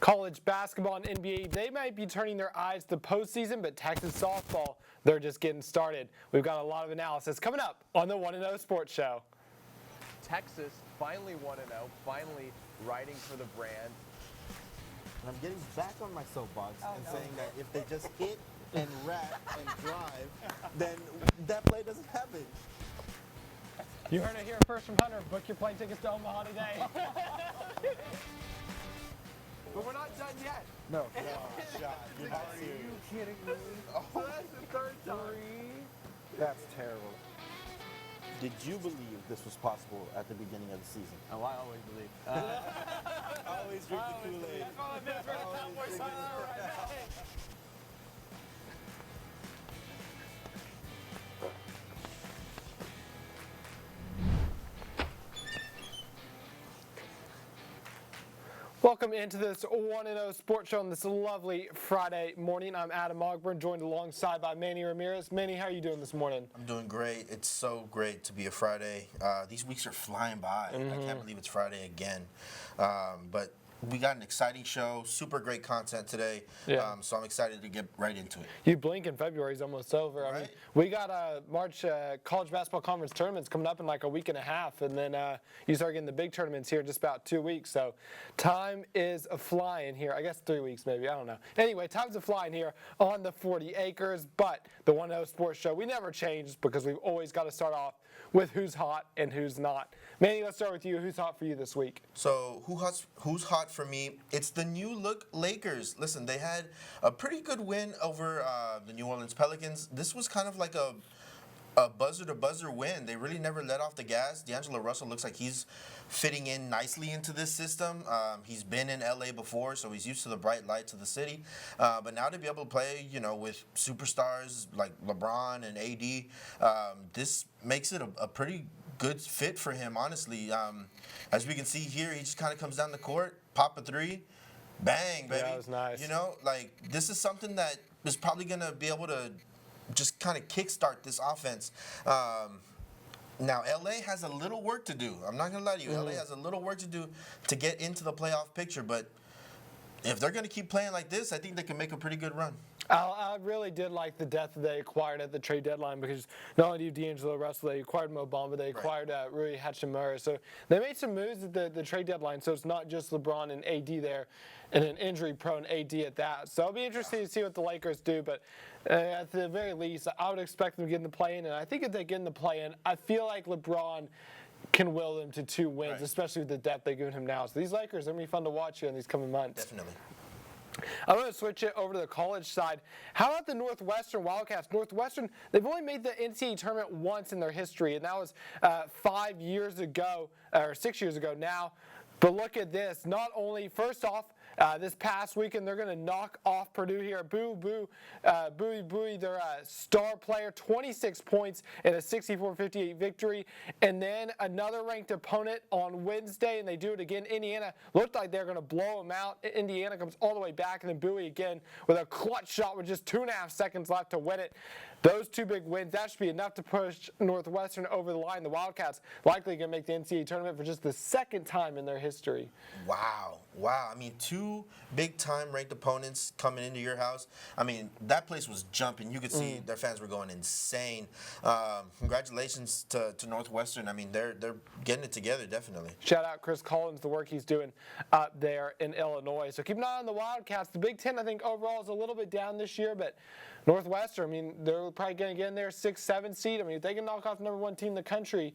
College basketball and NBA, they might be turning their eyes to postseason, but Texas softball, they're just getting started. We've got a lot of analysis coming up on the 1-0 Sports Show. Texas finally 1-0, finally riding for the brand. And I'm getting back on my soapbox saying that if they just hit and wrap and drive, then that play doesn't happen. You heard it here first from Hunter. Book your plane tickets to Omaha today. But we're not done yet. No, shot. You're not serious. Are you kidding me? Oh, so that's the third time. That's terrible. Did you believe this was possible at the beginning of the season? Oh, I always believe. Always drink the Kool-Aid. Welcome into this 1-0 Sports Show on this lovely Friday morning. I'm Adam Ogburn, joined alongside by Manny Ramirez. Manny, how are you doing this morning? I'm doing great. It's so great to be a Friday. These weeks are flying by. I can't believe it's Friday again. But we got an exciting show, super great content today. Yeah. So I'm excited to get right into it. You blink and February's almost over. I mean, Right. we got March college basketball conference tournaments coming up in like a week and a half, and then you start getting the big tournaments here in just about 2 weeks. So time is a-flying here. I guess 3 weeks maybe. I don't know. Anyway, time's a-flying here on the 40 acres. But the 1-0 Sports Show, we never change because we've always got to start off with who's hot and who's not. Manny, let's start with you. Who's hot for you this week? So who's hot for me? It's the new look Lakers. Listen, they had a pretty good win over the New Orleans Pelicans. This was kind of like a buzzer-to-buzzer win. They really never let off the gas. D'Angelo Russell looks like he's fitting in nicely into this system. He's been in LA before, so he's used to the bright lights of the city. But now to be able to play, with superstars like LeBron and AD, this makes it a pretty good fit for him, honestly. As we can see here, he just kind of comes down the court, pop a three, bang, baby. Yeah, that was nice. This is something that is probably going to be able to just kind of kickstart this offense. Now, LA has a little work to do. I'm not going to lie to you. LA has a little work to do to get into the playoff picture, but if they're going to keep playing like this, I think they can make a pretty good run. I really did like the depth that they acquired at the trade deadline because not only do D'Angelo Russell, they acquired Mo Bamba, they acquired Rui Hachimura. So they made some moves at the trade deadline, so it's not just LeBron and AD there and an injury-prone AD at that. So it'll be interesting to see what the Lakers do, but at the very least, I would expect them to get in the play-in, and I think if they get in the play-in, I feel like LeBron can will them to 2 wins, especially with the depth they've given him now. So these Lakers are going to be fun to watch here in these coming months. Definitely. I'm going to switch it over to the college side. How about the Northwestern Wildcats? Northwestern, they've only made the NCAA tournament once in their history, and that was 5 years ago, or 6 years ago now. But look at this. Not only, first off, this past weekend, they're going to knock off Purdue here. Buoy, their star player, 26 points in a 64-58 victory. And then another ranked opponent on Wednesday, and they do it again. Indiana looked like they're going to blow them out. Indiana comes all the way back, and then Buoy again with a clutch shot with just 2.5 seconds left to win it. Those 2 big wins, that should be enough to push Northwestern over the line. The Wildcats likely going to make the NCAA tournament for just the second time in their history. Wow. I mean, 2 big-time ranked opponents coming into your house. I mean, that place was jumping. You could see their fans were going insane. Congratulations to Northwestern. I mean, they're getting it together, definitely. Shout out Chris Collins, the work he's doing up there in Illinois. So keep an eye on the Wildcats. The Big Ten, I think, overall is a little bit down this year, but Northwestern, I mean, they're probably going to get in there 6-7 seed. I mean, if they can knock off the number 1 team in the country,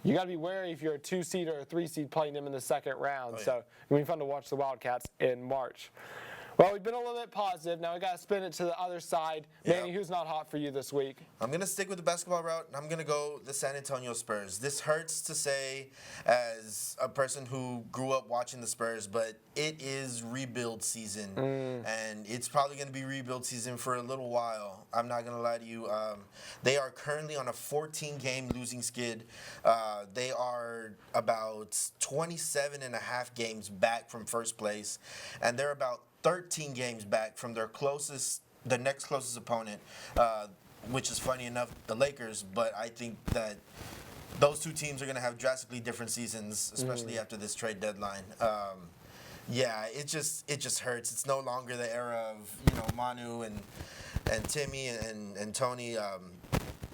you got to be wary if you're a 2 seed or a 3 seed playing them in the second round. Oh, yeah. So it'll be fun to watch the Wildcats in March. Well, we've been a little bit positive. Now we got to spin it to the other side. Manny, who's not hot for you this week? I'm going to stick with the basketball route, and I'm going to go the San Antonio Spurs. This hurts to say as a person who grew up watching the Spurs, but it is rebuild season, and it's probably going to be rebuild season for a little while. I'm not going to lie to you. They are currently on a 14-game losing skid. They are about 27 and a half games back from first place, and they're about 13 games back from the next closest opponent, which is funny enough, the Lakers. But I think that those 2 teams are going to have drastically different seasons, especially after this trade deadline. Yeah, it just hurts. It's no longer the era of Manu and Timmy and Tony.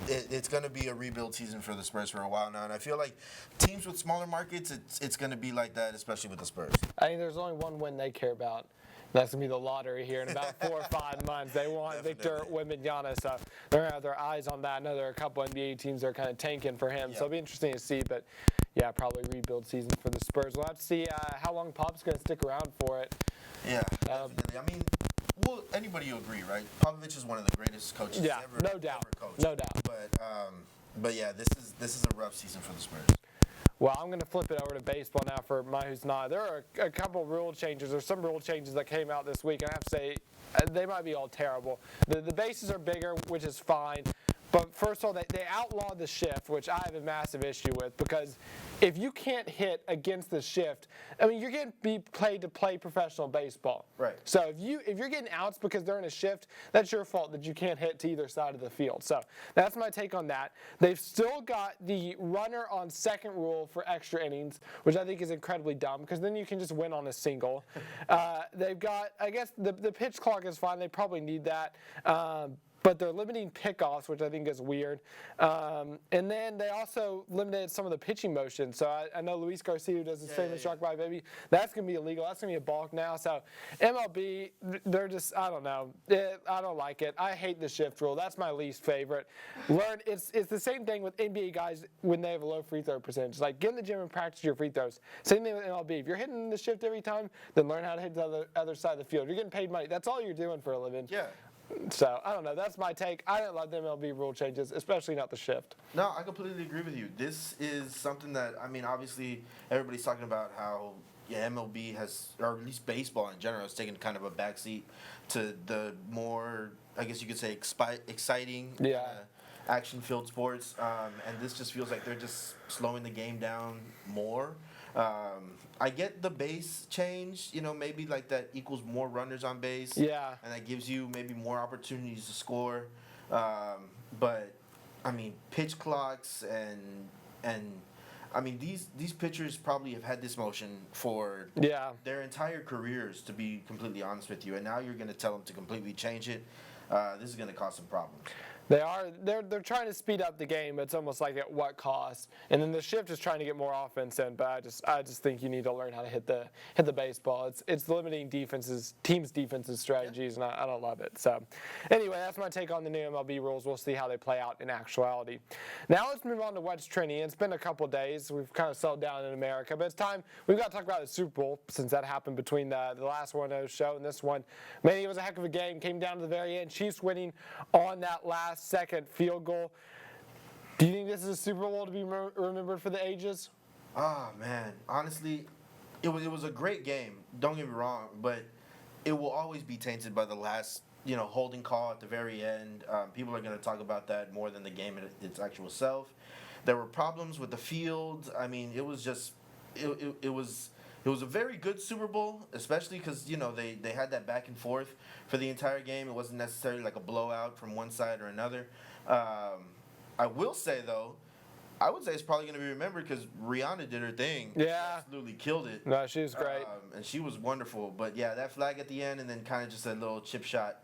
It's going to be a rebuild season for the Spurs for a while now, and I feel like teams with smaller markets, it's going to be like that, especially with the Spurs. I think there's only one win they care about. That's going to be the lottery here in about 4 or 5 months. They want Victor Wembanyama, so they're going to have their eyes on that. I know there are a couple NBA teams that are kind of tanking for him, so it'll be interesting to see. But, yeah, probably rebuild season for the Spurs. We'll have to see how long Pop's going to stick around for it. Yeah, definitely. I mean, well, anybody will agree, right? Popovich is one of the greatest coaches ever. No doubt. Ever coached. No doubt. But yeah, this is a rough season for the Spurs. Well, I'm going to flip it over to baseball now for my Who's Not. There are a couple rule changes. There's some rule changes that came out this week, and I have to say they might be all terrible. The bases are bigger, which is fine. But first of all, they outlawed the shift, which I have a massive issue with, because if you can't hit against the shift, I mean, you're getting paid to play professional baseball. Right. So if you're getting outs because they're in a shift, that's your fault that you can't hit to either side of the field. So that's my take on that. They've still got the runner on second rule for extra innings, which I think is incredibly dumb, because then you can just win on a single. They've got, I guess, the pitch clock is fine. They probably need that. But they're limiting pickoffs, which I think is weird. And then they also limited some of the pitching motion. So I know Luis Garcia, who does his famous Rock by Baby, that's going to be illegal. That's going to be a balk now. So MLB, they're just, I don't know. I don't like it. I hate the shift rule. That's my least favorite. It's the same thing with NBA guys when they have a low free throw percentage. Like, get in the gym and practice your free throws. Same thing with MLB. If you're hitting the shift every time, then learn how to hit the other side of the field. You're getting paid money. That's all you're doing for a living. Yeah. So, I don't know. That's my take. I didn't love the MLB rule changes, especially not the shift. No, I completely agree with you. This is something that, I mean, obviously everybody's talking about how MLB has, or at least baseball in general, has taken kind of a backseat to the more, I guess you could say, exciting, action-filled sports. And this just feels like they're just slowing the game down more. I get the base change, maybe like that equals more runners on base. Yeah. And that gives you maybe more opportunities to score. But, I mean, pitch clocks and I mean, these pitchers probably have had this motion for their entire careers, to be completely honest with you. And now you're going to tell them to completely change it. This is going to cause some problems. They're trying to speed up the game, but it's almost like at what cost? And then the shift is trying to get more offense in, but I just think you need to learn how to hit the baseball. It's limiting teams' defensive strategies, and I don't love it. So anyway, that's my take on the new MLB rules. We'll see how they play out in actuality. Now let's move on to what's trending. It's been a couple days. We've kind of settled down in America, but it's time. We've got to talk about the Super Bowl, since that happened between the last one show and this one. Man, it was a heck of a game. Came down to the very end. Chiefs winning on that last second field goal. Do you think this is a Super Bowl to be remembered for the ages? Ah, man. Honestly, it was a great game. Don't get me wrong, but it will always be tainted by the last, holding call at the very end. People are going to talk about that more than the game its actual self. There were problems with the field. I mean, it was just it was a very good Super Bowl, especially because, they had that back and forth for the entire game. It wasn't necessarily like a blowout from one side or another. I will say, though, I would say it's probably going to be remembered because Rihanna did her thing. Yeah. Absolutely killed it. No, she was great. And she was wonderful. But, yeah, that flag at the end and then kind of just a little chip shot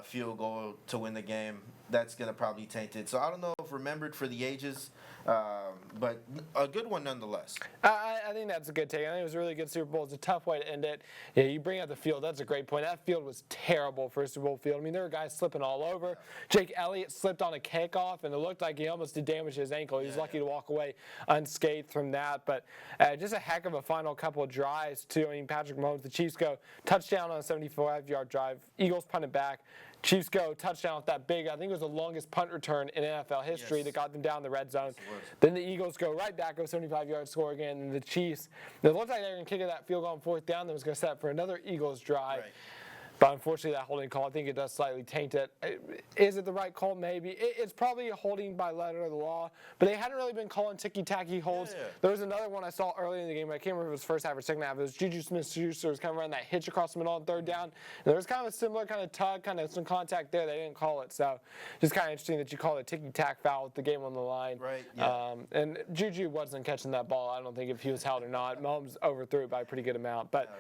field goal to win the game, that's going to probably taint it. So I don't know if remembered for the ages, but a good one nonetheless. I think that's a good take. I think it was a really good Super Bowl. It's a tough way to end it. Yeah, you bring out the field. That's a great point. That field was terrible for a Super Bowl field. I mean, there were guys slipping all over. Jake Elliott slipped on a kickoff, and it looked like he almost did damage to his ankle. He was lucky to walk away unscathed from that. But just a heck of a final couple of drives, too. I mean, Patrick Mahomes, the Chiefs go touchdown on a 75-yard drive. Eagles punt it back. Chiefs go touchdown with that big, I think it was the longest punt return in NFL history that got them down the red zone. Then the Eagles go right back, go 75-yard score again, and the Chiefs, it looked like they were going to kick it that field goal on fourth down that was going to set up for another Eagles drive. But unfortunately, that holding call, I think it does slightly taint it. Is it the right call? Maybe. It's probably a holding by letter of the law, but they hadn't really been calling ticky-tacky holds. Yeah. There was another one I saw early in the game. I can't remember if it was first half or second half. It was Juju Smith-Schuster was kind of running that hitch across the middle on third down. And there was kind of a similar kind of tug, kind of some contact there. They didn't call it. So just kind of interesting that you call it a ticky-tack foul with the game on the line. Right, yeah. And Juju wasn't catching that ball. I don't think if he was held or not. Mahomes overthrew it by a pretty good amount. But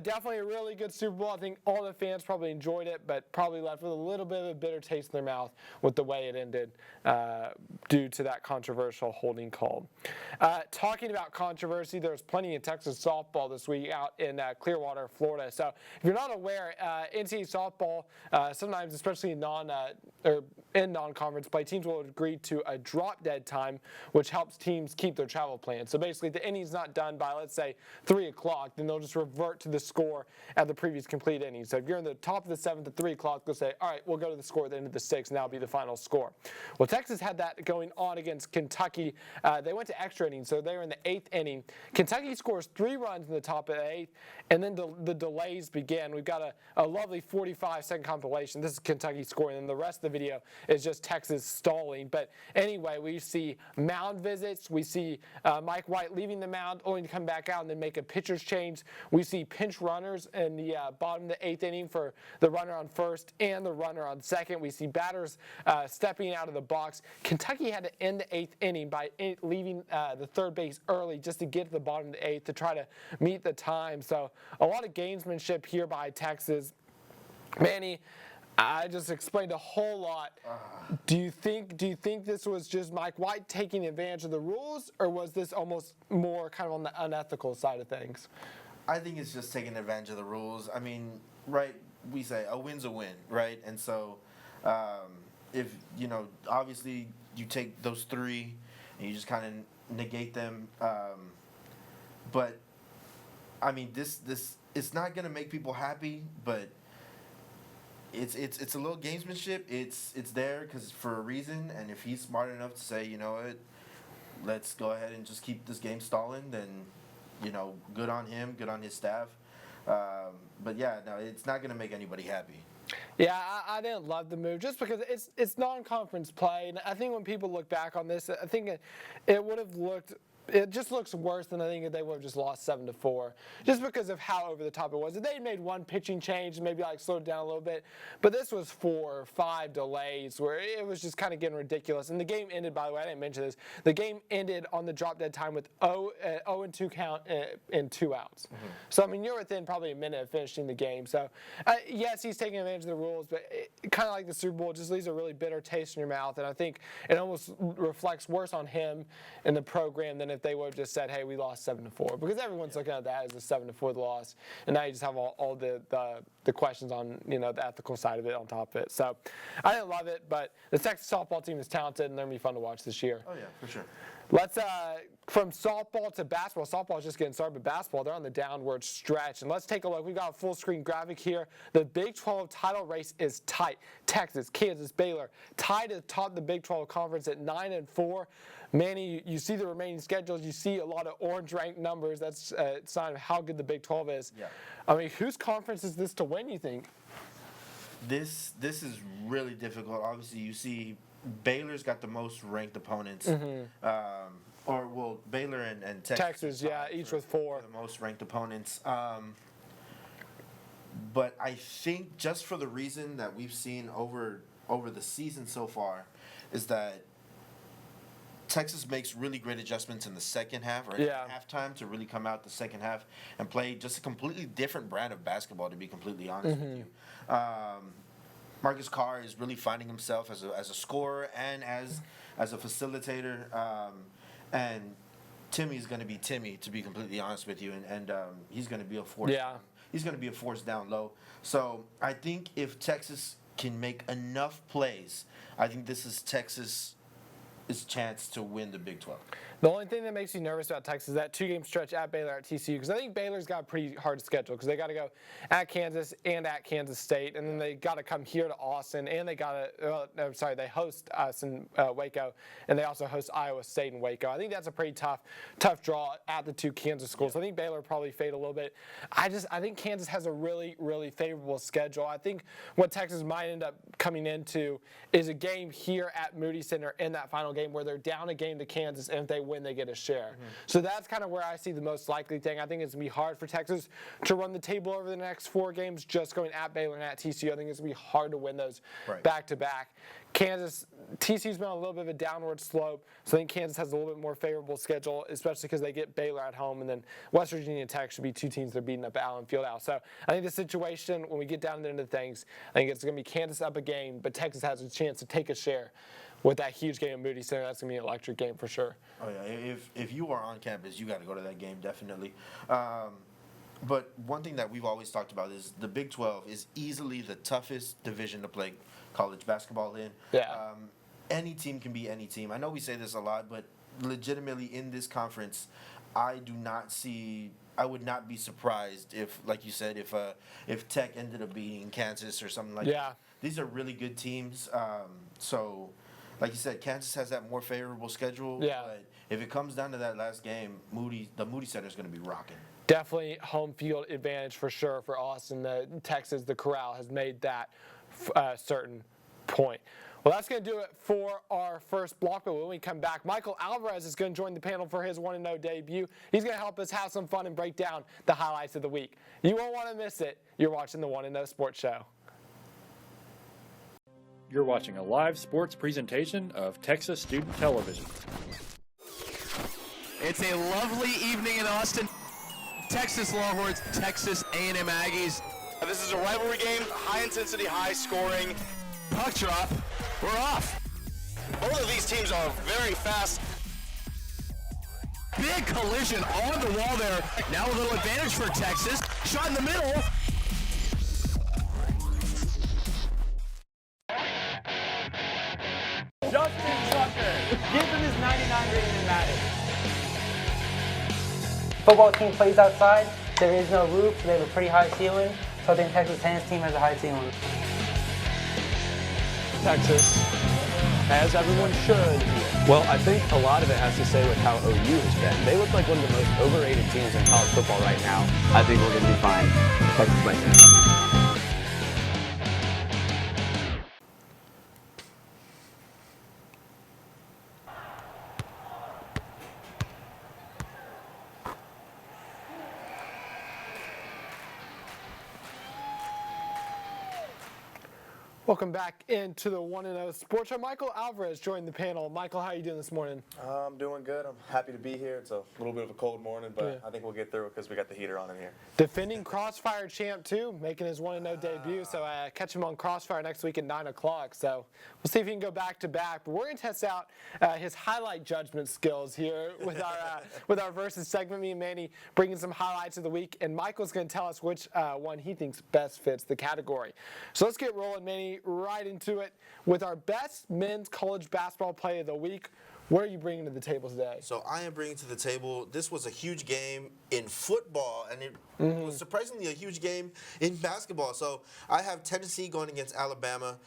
definitely a really good Super Bowl. I think all the fans probably enjoyed it, but probably left with a little bit of a bitter taste in their mouth with the way it ended due to that controversial holding call. Talking about controversy, there was plenty of Texas softball this week out in Clearwater, Florida. So if you're not aware, NCAA softball sometimes, especially in non-conference play, teams will agree to a drop-dead time, which helps teams keep their travel plans. So basically, if the inning's not done by, let's say, 3 o'clock, then they'll just revert to the score at the previous complete inning. So if you're in the top of the 7th at 3 o'clock, they'll say, all right, we'll go to the score at the end of the 6th, and that'll be the final score. Well, Texas had that going on against Kentucky. They went to extra innings, so they were in the 8th inning. Kentucky scores 3 runs in the top of the 8th, and then the delays begin. We've got a lovely 45-second compilation. This is Kentucky scoring, and the rest of the video is just Texas stalling. But anyway, we see mound visits. We see Mike White leaving the mound, only to come back out and then make a pitcher's change. We see pinch runners in the bottom of the 8th inning for the runner on first and the runner on second. We see batters stepping out of the box. Kentucky had to end the 8th inning by leaving the third base early just to get to the bottom of the 8th to try to meet the time. So a lot of gamesmanship here by Texas. Manny, I just explained a whole lot. Do you think this was just Mike White taking advantage of the rules, or was this almost more kind of on the unethical side of things? I think it's just taking advantage of the rules. I mean, right, we say a win's a win, right? And so if, obviously you take those 3 and you just kind of negate them. But, I mean, this it's not going to make people happy, but it's a little gamesmanship. It's there because for a reason, and if he's smart enough to say, you know what, let's go ahead and just keep this game stalling, then, good on him, good on his staff. But yeah, no, it's not going to make anybody happy. Yeah, I didn't love the move just because it's non-conference play, and I think when people look back on this, I think it would have looked. It just looks worse than I think if they would have just lost 7-4, just because of how over the top it was. If they had made one pitching change, maybe slowed it down a little bit, but this was 4 or 5 delays where it was just kind of getting ridiculous. And the game ended, by the way, I didn't mention this. The game ended on the drop dead time with 0-2 count and 2 outs. Mm-hmm. So I mean, you're within probably a minute of finishing the game. So yes, he's taking advantage of the rules, but kind of like the Super Bowl, it just leaves a really bitter taste in your mouth. And I think it almost reflects worse on him and the program than if they would have just said, hey, we lost 7-4, because everyone's looking at that as a 7-4 loss, and now you just have all the questions on the ethical side of it on top of it. So I didn't love it, but the Texas softball team is talented, and they're gonna be fun to watch this year. Oh yeah, for sure. Let's from softball to basketball. Softball is just getting started, but basketball, they're on the downward stretch. And let's take a look. We've got a full screen graphic here. The Big 12 title race is tight. Texas, Kansas, Baylor tied at the top of the Big 12 conference at 9-4. Manny, you see the remaining schedules. You see a lot of orange ranked numbers. That's a sign of how good the Big 12 is. Yeah. I mean, whose conference is this to win, you think? This is really difficult. Obviously, you see Baylor's got the most ranked opponents. Mm-hmm. Baylor and Texas, yeah, each with 4. The most ranked opponents. But I think just for the reason that we've seen over the season so far is that Texas makes really great adjustments in the second half or at halftime to really come out the second half and play just a completely different brand of basketball, to be completely honest with you. Marcus Carr is really finding himself as a scorer and as a facilitator. And Timmy's going to be Timmy, to be completely honest with you, and he's going to be a force. Yeah. He's going to be a force down low. So I think if Texas can make enough plays, I think this is Texas' chance to win the Big 12. The only thing that makes me nervous about Texas is that 2-game stretch at Baylor, at TCU, because I think Baylor's got a pretty hard schedule because they got to go at Kansas and at Kansas State, and then they got to come here to Austin, and they got to, they host us in Waco, and they also host Iowa State in Waco. I think that's a pretty tough draw at the 2 Kansas schools. I think Baylor probably fade a little bit. I think Kansas has a really, really favorable schedule. I think what Texas might end up coming into is a game here at Moody Center in that final game where they're down a game to Kansas, and if they win, they get a share. So that's kind of where I see the most likely thing. I think it's going to be hard for Texas to run the table over the next 4 games just going at Baylor and at TCU. I think it's going to be hard to win those back-to-back. TCU's been on a little bit of a downward slope, so I think Kansas has a little bit more favorable schedule, especially because they get Baylor at home, and then West Virginia and Tech should be 2 teams they're beating up at Allen Fieldhouse. So I think the situation, when we get down to the end of things, I think it's going to be Kansas up a game, but Texas has a chance to take a share with that huge game at Moody Center. That's going to be an electric game for sure. Oh yeah, if you are on campus, you got to go to that game definitely. But one thing that we've always talked about is the Big 12 is easily the toughest division to play college basketball in. Yeah. Any team can be any team. I know we say this a lot, but legitimately in this conference, I would not be surprised if, like you said, if Tech ended up beating Kansas or something like that. These are really good teams. So, like you said, Kansas has that more favorable schedule. Yeah. But if it comes down to that last game, the Moody Center is going to be rocking. Definitely home field advantage for sure for Austin. Texas, the Corral has made that certain point. Well, that's going to do it for our first block, but when we come back, Michael Alvarez is going to join the panel for his 1-0 debut. He's going to help us have some fun and break down the highlights of the week. You won't want to miss it. You're watching the 1-0 Sports Show. You're watching a live sports presentation of Texas Student Television. It's a lovely evening in Austin. Texas Longhorns, Texas A&M Aggies. This is a rivalry game, high intensity, high scoring. Puck drop, we're off. Both of these teams are very fast. Big collision on the wall there. Now a little advantage for Texas. Shot in the middle. Justin Tucker, give him his 99 rating in Madden. Football team plays outside. There is no roof, so they have a pretty high ceiling. So I think Texas tennis team has a high ceiling. Texas, as everyone should. Well, I think a lot of it has to say with how OU has been. They look like one of the most overrated teams in college football right now. I think we're going to be fine. Texas by 10. Welcome back into the 1-0 Sports Show. Michael Alvarez joined the panel. Michael, how are you doing this morning? I'm doing good. I'm happy to be here. It's a little bit of a cold morning, but I think we'll get through it because we got the heater on in here. Defending Crossfire champ, too, making his 1-0 debut. So catch him on Crossfire next week at 9 o'clock. So we'll see if he can go back-to-back. But we're going to test out his highlight judgment skills here with our Versus segment. Me and Manny bringing some highlights of the week. And Michael's going to tell us which one he thinks best fits the category. So let's get rolling, Manny. Right into it with our best men's college basketball play of the week. What are you bringing to the table today? So I am bringing to the table, this was a huge game in football, and it was surprisingly a huge game in basketball. So I have Tennessee going against Alabama,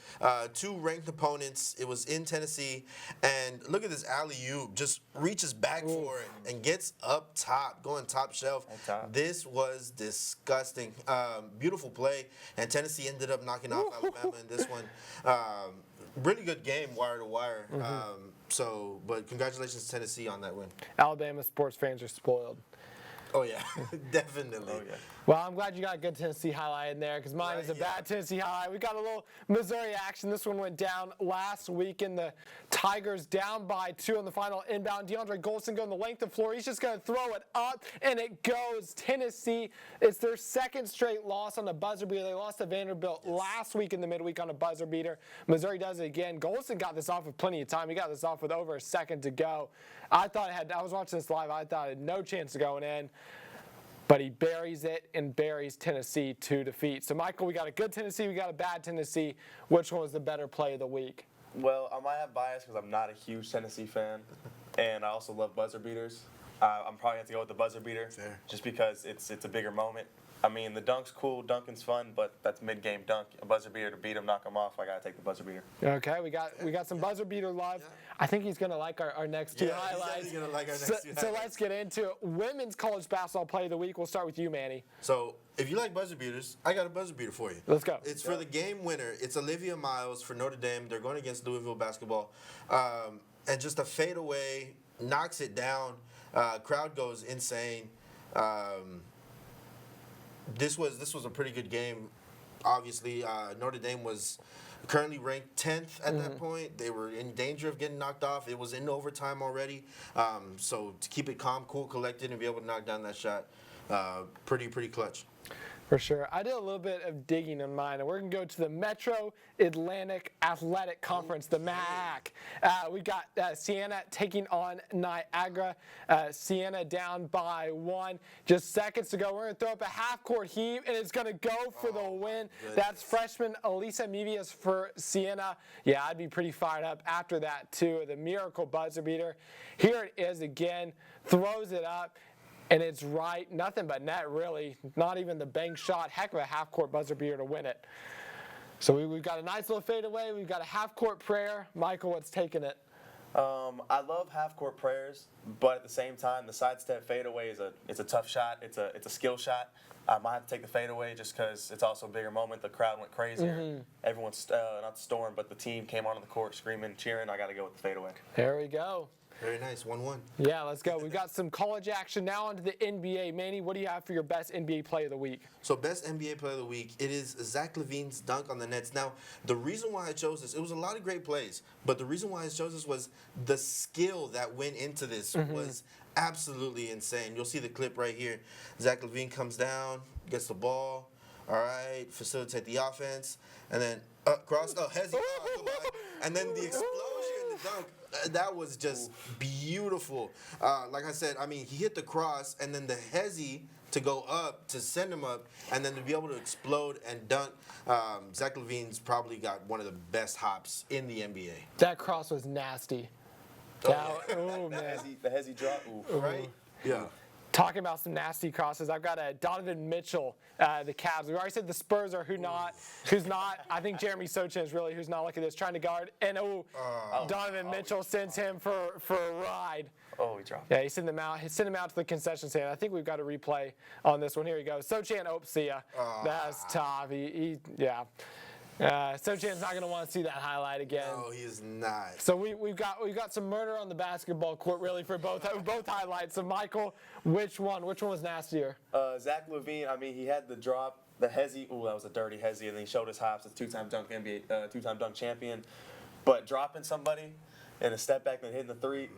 2 ranked opponents. It was in Tennessee, and look at this alley-oop, just reaches back for it and gets up top, going top shelf. This was disgusting. Beautiful play, and Tennessee ended up knocking off Alabama in this one. Really good game, wire to wire. But congratulations to Tennessee on that win. Alabama sports fans are spoiled. Oh, yeah, definitely. Oh, yeah. Well, I'm glad you got a good Tennessee highlight in there because mine is a bad Tennessee highlight. We got a little Missouri action. This one went down last week, and the Tigers down by 2 on the final inbound. DeAndre Golson going the length of the floor. He's just going to throw it up, and it goes. Tennessee, it's their second straight loss on a buzzer beater. They lost to Vanderbilt last week in the midweek on a buzzer beater. Missouri does it again. Golson got this off with plenty of time. He got this off with over a second to go. I was watching this live. I thought it had no chance of going in. But he buries it and buries Tennessee to defeat. So, Michael, we got a good Tennessee, we got a bad Tennessee. Which one was the better play of the week? Well, I might have bias because I'm not a huge Tennessee fan. and I also love buzzer beaters. I'm probably have to go with the buzzer beater, just because it's a bigger moment. I mean, the dunk's cool, dunking's fun, but that's mid-game dunk. A buzzer beater to beat him, knock him off. I gotta take the buzzer beater. Okay, we got some buzzer beater love. I think he's gonna like our next two highlights. He's gonna like our next two So let's get into it. Women's college basketball play of the week. We'll start with you, Manny. So if you like buzzer beaters, I got a buzzer beater for you. Let's go. It's for the game winner. It's Olivia Miles for Notre Dame. They're going against Louisville basketball, and just a fadeaway knocks it down. Crowd goes insane. This was a pretty good game. Obviously, Notre Dame was currently ranked 10th at that point. They were in danger of getting knocked off. It was in overtime already. So to keep it calm, cool, collected, and be able to knock down that shot, pretty clutch. For sure. I did a little bit of digging on mine, and we're going to go to the Metro Atlantic Athletic Conference, the MAC. We got Siena taking on Niagara. Siena down by 1. Just seconds to go. We're going to throw up a half-court heave, and it's going to go for the win. That's freshman Elisa Mevius for Siena. Yeah, I'd be pretty fired up after that, too. The miracle buzzer beater. Here it is again. Throws it up. And it's right, nothing but net, really. Not even the bank shot. Heck of a half-court buzzer beater to win it. So we've got a nice little fadeaway. We've got a half-court prayer. Michael, what's taking it? I love half-court prayers, but at the same time, the sidestep fadeaway it's a tough shot. It's a skill shot. I might have to take the fadeaway just because it's also a bigger moment. The crowd went crazy. Everyone's not the storm, but the team came onto the court screaming, cheering. I got to go with the fadeaway. There we go. Very nice, 1-1. Yeah, let's go. We've got some college action now onto the NBA. Manny, what do you have for your best NBA play of the week? So best NBA play of the week, it is Zach LaVine's dunk on the Nets. Now, the reason why I chose this, it was a lot of great plays, but the reason why I chose this was the skill that went into this was absolutely insane. You'll see the clip right here. Zach LaVine comes down, gets the ball, all right, facilitate the offense, and then cross, hezzy, and then the explosion in the dunk. That was just beautiful. Like I said, I mean, he hit the cross, and then the hezzy to go up, to send him up, and then to be able to explode and dunk. Zach LaVine's probably got one of the best hops in the NBA. That cross was nasty. Man. The hezzy drop. Ooh. Right? Yeah. Talking about some nasty crosses, I've got Donovan Mitchell, the Cavs. We already said the Spurs are who's not. I think Jeremy Sochan is really who's not. Look at this, trying to guard. And Donovan Mitchell sends him for a ride. Oh, he dropped. Yeah, he sent him out. He sent him out to the concession stand. I think we've got a replay on this one. Here he goes. Sochan, see ya. That's tough. Yeah. Sochan's not going to want to see that highlight again. No, he is not. So we've got some murder on the basketball court, really, for both highlights. So Michael, which one was nastier? Zach LaVine. I mean, he had the drop, the hezzy. Ooh, that was a dirty hezzy, and then he showed his hops as two-time dunk champion. But dropping somebody in a step back and hitting the three,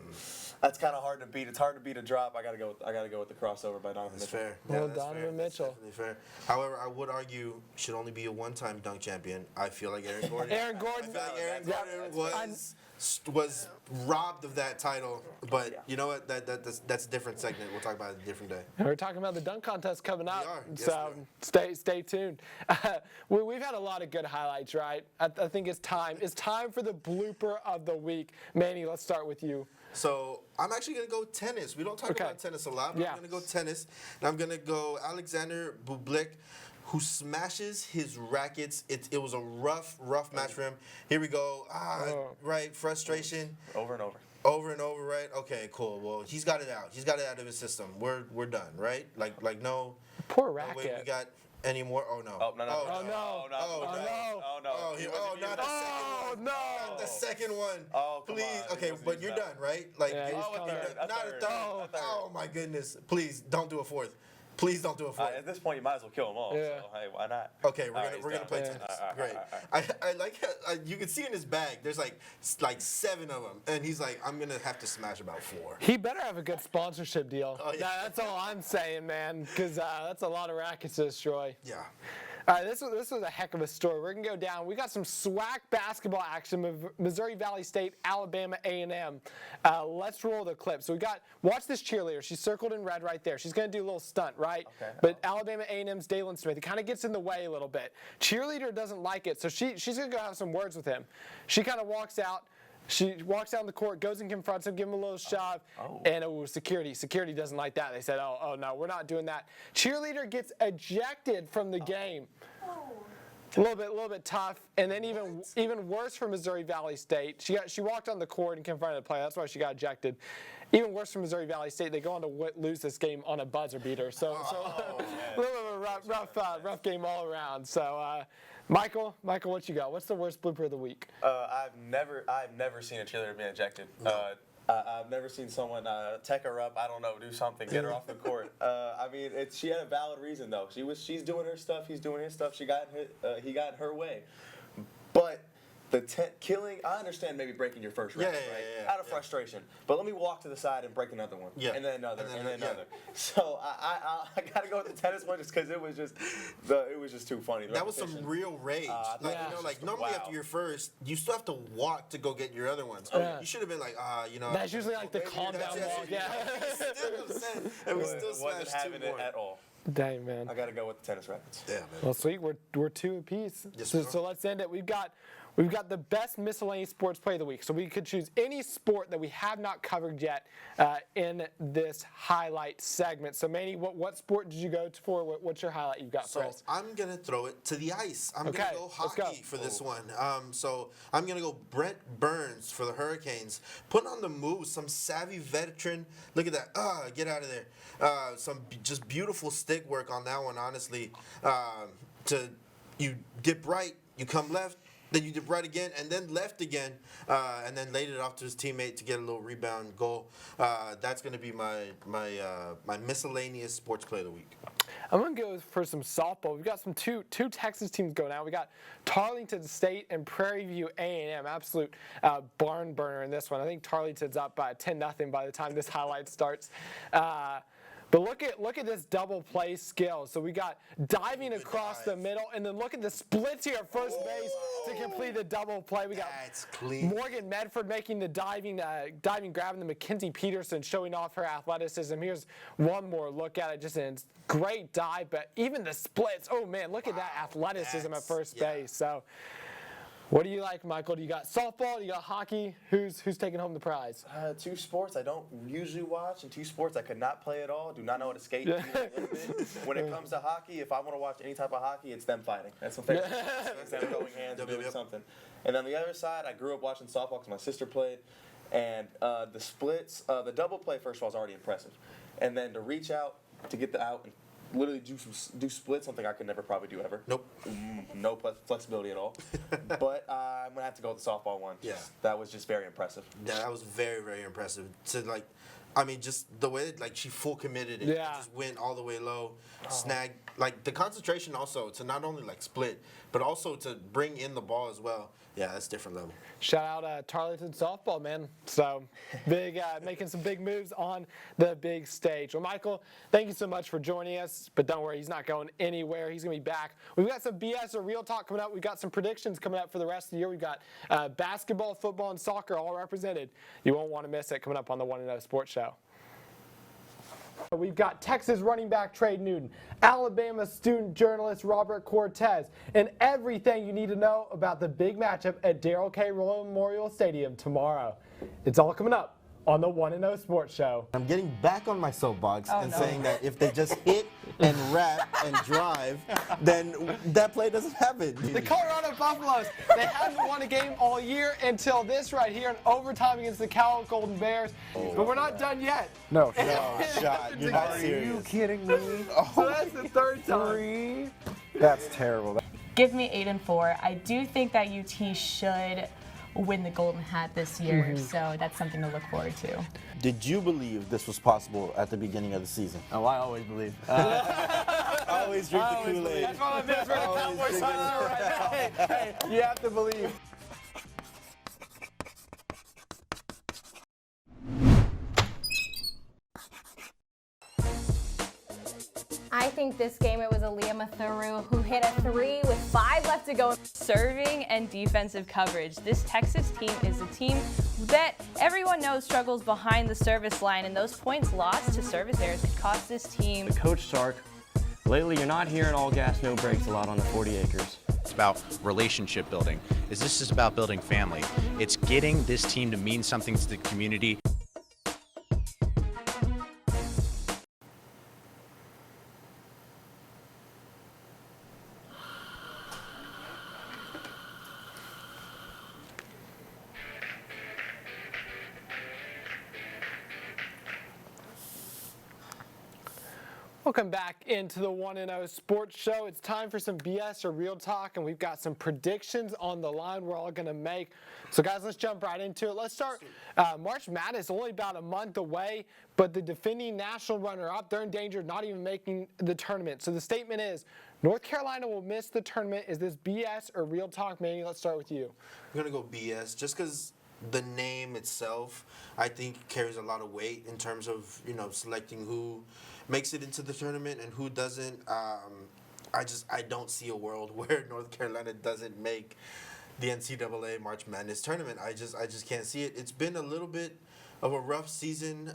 that's kind of hard to beat. It's hard to beat a drop. I gotta go with the crossover by Donovan Mitchell. Fair. Well, that's Donovan fair. Mitchell. That's definitely fair. However, I would argue should only be a one-time dunk champion. I feel like Aaron Gordon. Aaron Gordon. I feel like Aaron Gordon was robbed of that title, but you know what? That's a different segment. We'll talk about it a different day. We're talking about the dunk contest coming up, Yes, so stay tuned. We've had a lot of good highlights, right? I think it's time. It's time for the blooper of the week. Manny, let's start with you. So I'm actually going to go tennis. We don't talk about tennis a lot, but I'm going to go tennis. And I'm going to go Alexander Bublik, who smashes his rackets. It was a rough match for him. Here we go. Right, frustration. Over and over. Over and over, right? Okay, cool. Well, he's got it out. He's got it out of his system. We're done, right? Like no. Poor racket. Wait, we got any more? Oh no. Oh no. Not the second one. Oh, please. on. Okay, but you're done, right? Like not a third. Oh my goodness. Please don't do a fourth. Please don't do a fourth. At this point, you might as well kill them all. Yeah. So hey, why not? Okay, we're gonna play tennis. Great. I like how, you can see in his bag. There's like 7 of them, and he's like, I'm gonna have to smash about 4. He better have a good sponsorship deal. That's all I'm saying, man, because that's a lot of rackets to destroy. Yeah. All right, this was a heck of a story. We're going to go down. We got some SWAC basketball action, Missouri Valley State, Alabama A&M. Let's roll the clip. So watch this cheerleader. She's circled in red right there. She's going to do a little stunt, right? Okay. But Alabama A&M's Dalen Smith, it kind of gets in the way a little bit. Cheerleader doesn't like it, so she's going to go have some words with him. She kind of walks out. She walks down the court, goes and confronts him, give him a little shove, and security. Security doesn't like that. They said, oh no, we're not doing that. Cheerleader gets ejected from the game. A little bit tough, and then even worse for Missouri Valley State. She walked on the court and confronted the player. That's why she got ejected. Even worse for Missouri Valley State. They go on to lose this game on a buzzer beater. So a little bit of a rough game all around. So Michael, what you got? What's the worst blooper of the week? I've never seen a cheerleader be ejected. I've never seen someone tech her up. I don't know, do something, get her off the court. I mean, she had a valid reason though. She's doing her stuff. He's doing his stuff. He got her way. But the killing, I understand maybe breaking your first record, right? Out of frustration. But let me walk to the side and break another one. Yeah. And then another, and then another. So I got to go with the tennis one just because it was just too funny. That was some real rage. Normally after your first, you still have to walk to go get your other ones. You should have been like, That's usually like the calm down walk. Yeah. Still upset, and we still wasn't having it at all. Dang, man. I got to go with the tennis rackets. Yeah, man. Well, sweet. We're two apiece. Yes, so let's end it. We've got the best miscellaneous sports play of the week. So we could choose any sport that we have not covered yet in this highlight segment. So Manny, what sport did you go for? What's your highlight you've got for us? I'm gonna throw it to the ice. I'm gonna go hockey for this one. So I'm gonna go Brent Burns for the Hurricanes, putting on the moves. Some savvy veteran. Look at that. Get out of there. Some just beautiful stick work on that one. Honestly, you dip right, you come left. Then you dip right again, and then left again, and then laid it off to his teammate to get a little rebound goal. That's going to be my miscellaneous sports play of the week. I'm going to go for some softball. We've got some two Texas teams going now. We got Tarleton State and Prairie View A&M. Absolute barn burner in this one. I think Tarleton's up by 10-0 by the time this highlight starts. But look at this double play skill. So we got diving across the middle, and then look at the splits here at first base to complete the double play. We got Morgan Medford making the diving, grabbing the Mackenzie Peterson, showing off her athleticism. Here's one more look at it. Just a great dive, but even the splits. Oh man, look at that athleticism at first base. So. What do you like, Michael? Do you got softball? Do you got hockey? Who's taking home the prize? Two sports I don't usually watch, and two sports I could not play at all. Do not know how to skate. Even a little bit. When it comes to hockey, if I want to watch any type of hockey, it's them fighting. That's my favorite. It's them going hands and doing something. And on the other side, I grew up watching softball because my sister played. And the splits, the double play, first of all, is already impressive. And then to reach out, to get the out, and literally do splits, something I could never probably do ever. Nope. No flexibility at all. But I'm going to have to go with the softball one. Yeah. That was just very impressive. Yeah, that was very, very impressive. Just the way that, she full committed it. Yeah. Just went all the way low, snagged. The concentration also to not only, split, but also to bring in the ball as well. Yeah, that's a different level. Shout out Tarleton softball, man. So big, making some big moves on the big stage. Well, Michael, thank you so much for joining us. But don't worry, he's not going anywhere. He's going to be back. We've got some BS or Real Talk coming up. We've got some predictions coming up for the rest of the year. We've got basketball, football, and soccer all represented. You won't want to miss it coming up on the 1-0 Sports Show. We've got Texas running back Trey Newton, Alabama student journalist Robert Cortez, and everything you need to know about the big matchup at Darrell K. Royal Memorial Stadium tomorrow. It's all coming up on the 1-0 Sports Show. I'm getting back on my soapbox saying that if they just hit and wrap and drive, then that play doesn't happen. The Colorado Buffaloes, they haven't won a game all year until this right here in overtime against the Cal Golden Bears. But we're not done yet. No shot. You're not serious. Are you kidding me? So that's the third time. That's terrible. Give me 8-4. I do think that UT should win the Golden Hat this year, so that's something to look forward to. Did you believe this was possible at the beginning of the season? Oh, I always believe. Always drink the Kool-Aid. That's why I'm wearing a Cowboy socks right now. Hey, you have to believe. I think this game it was Aaliyah Matharu who hit a 3 with 5 left to go. Serving and defensive coverage. This Texas team is a team that everyone knows struggles behind the service line, and those points lost to service errors could cost this team. Coach Sark, lately you're not hearing all gas, no brakes a lot on the 40 acres. It's about relationship building. This is about building family. It's getting this team to mean something to the community. Welcome back into the 1-0 Sports Show. It's time for some BS or real talk, and we've got some predictions on the line we're all going to make. So, guys, let's jump right into it. Let's start. March Madness only about a month away, but the defending national runner-up, they're in danger of not even making the tournament. So the statement is, North Carolina will miss the tournament. Is this BS or real talk? Manny, let's start with you. I'm going to go BS just because the name itself, I think, carries a lot of weight in terms of, selecting who makes it into the tournament and who doesn't. I don't see a world where North Carolina doesn't make the NCAA March Madness tournament. I just can't see it. It's been a little bit of a rough season.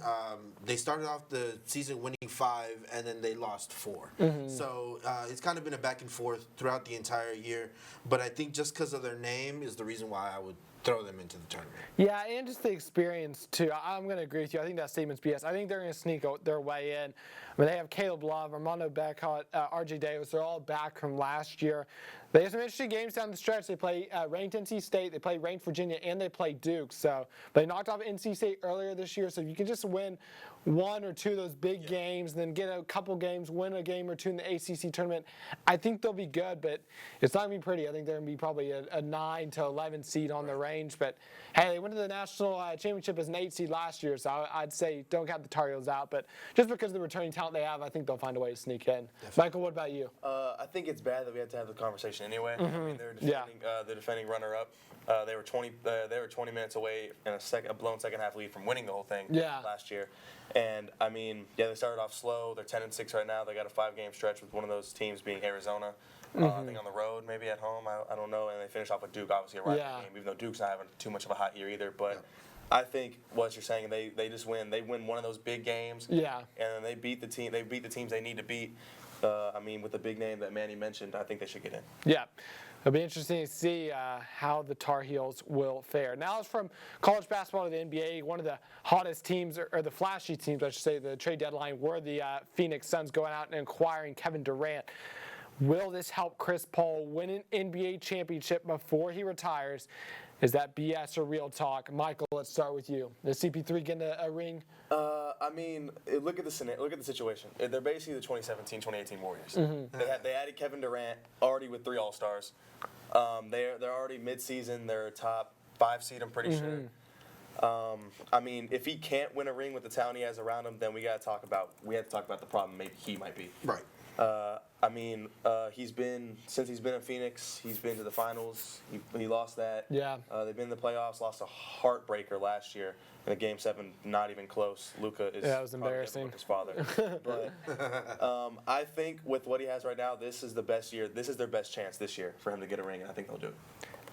They started off the season winning 5, and then they lost 4. So it's kind of been a back and forth throughout the entire year. But I think just because of their name is the reason why I would throw them into the tournament. Yeah, and just the experience, too. I'm going to agree with you. I think that statement's BS. I think they're going to sneak their way in. I mean, they have Caleb Love, Armando Beckett, R.J. Davis. They're all back from last year. They have some interesting games down the stretch. They play ranked NC State, they play ranked Virginia, and they play Duke. So they knocked off NC State earlier this year. So if you can just win 1 or 2 of those big games, and then get a couple games, win a game or 2 in the ACC tournament, I think they'll be good. But it's not going to be pretty. I think they're going to be probably a 9 to 11 seed on the range. But hey, they went to the national championship as an 8 seed last year. So I'd say don't count the Tar Heels out. But just because of the returning talent they have, I think they'll find a way to sneak in. Definitely. Michael, what about you? I think it's bad that we had to have the conversation anyway. I mean, they're the defending runner-up. They were 20 minutes away in a blown second half lead from winning the whole thing last year. And I mean, they started off slow. They're 10-6 right now. They got a 5-game stretch with one of those teams being Arizona. I think on the road, maybe at home. I don't know. And they finished off with Duke, obviously a rivalry game, even though Duke's not having too much of a hot year either. But I think what you're saying, they just win. They win one of those big games. Yeah. And they beat the team. They beat the teams they need to beat. I mean, with the big name that Manny mentioned, I think they should get in. Yeah. It'll be interesting to see how the Tar Heels will fare. Now it's from college basketball to the NBA. One of the hottest teams, or the flashy teams, I should say, the trade deadline were the Phoenix Suns going out and acquiring Kevin Durant. Will this help Chris Paul win an NBA championship before he retires? Is that BS or real talk? Michael, let's start with you. Is CP3 getting a ring? I mean, look at the situation. They're basically the 2017-2018 Warriors. They added Kevin Durant already with 3 All-Stars. They're already mid-season. They're a top 5 seed, I'm pretty sure. I mean, if he can't win a ring with the talent he has around him, then we have to talk about the problem maybe he might be. Right. I mean, since he's been in Phoenix, he's been to the finals. He lost that. Yeah. They've been in the playoffs. Lost a heartbreaker last year in a Game 7, not even close. Luka is that was embarrassing. His father. But I think with what he has right now, this is the best year. This is their best chance this year for him to get a ring, and I think they'll do it.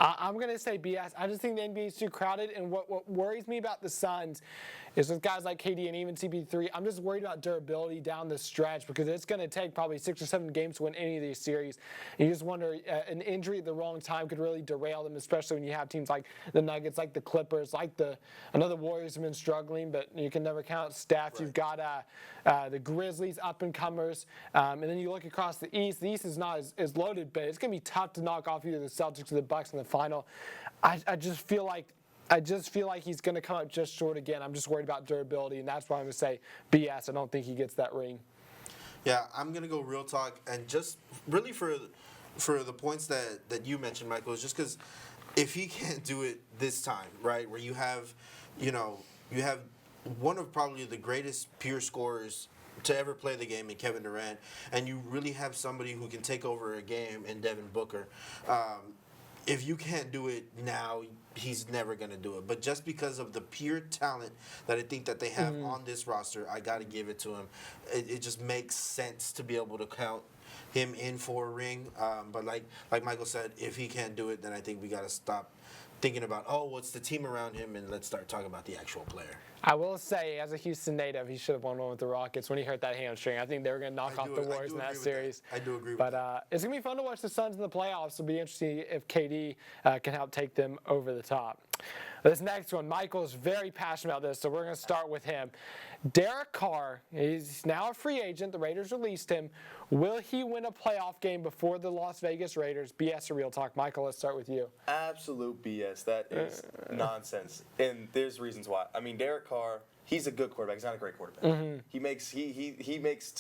I'm going to say BS. I just think the NBA is too crowded, and what worries me about the Suns is with guys like KD and even CP3, I'm just worried about durability down the stretch because it's going to take probably 6 or 7 games to win any of these series. And you just wonder, an injury at the wrong time could really derail them, especially when you have teams like the Nuggets, like the Clippers, I know the Warriors have been struggling, but you can never count stats. Right. You've got the Grizzlies, up-and-comers, and then you look across the East. The East is not as loaded, but it's going to be tough to knock off either the Celtics or the Bucks in the final. I just feel like he's going to come up just short again. I'm just worried about durability, and that's why I'm going to say BS. I don't think he gets that ring. Yeah, I'm going to go real talk, and just really for the points that you mentioned, Michael, is just because if he can't do it this time, right, where you have one of probably the greatest pure scorers to ever play the game in Kevin Durant, and you really have somebody who can take over a game in Devin Booker. If you can't do it now, he's never going to do it. But just because of the pure talent that I think that they have on this roster, I got to give it to him. It just makes sense to be able to count him in for a ring. But like Michael said, if he can't do it, then I think we got to stop thinking about, oh, what's the team around him, and let's start talking about the actual player. I will say, as a Houston native, he should have won one with the Rockets when he hurt that hamstring. I think they were going to knock off the Warriors in that series. I do agree with that. But it's going to be fun to watch the Suns in the playoffs. It'll be interesting if KD can help take them over the top. This next one, Michael is very passionate about this, so we're going to start with him. Derek Carr, he's now a free agent. The Raiders released him. Will he win a playoff game before the Las Vegas Raiders? BS or real talk? Michael, let's start with you. Absolute BS. That is nonsense. And there's reasons why. I mean, Derek Carr, he's a good quarterback. He's not a great quarterback. Mm-hmm. He makes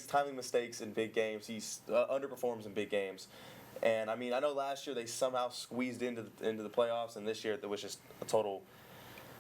timing mistakes in big games. He underperforms in big games. And I mean, I know last year they somehow squeezed into the playoffs, and this year there was just a total.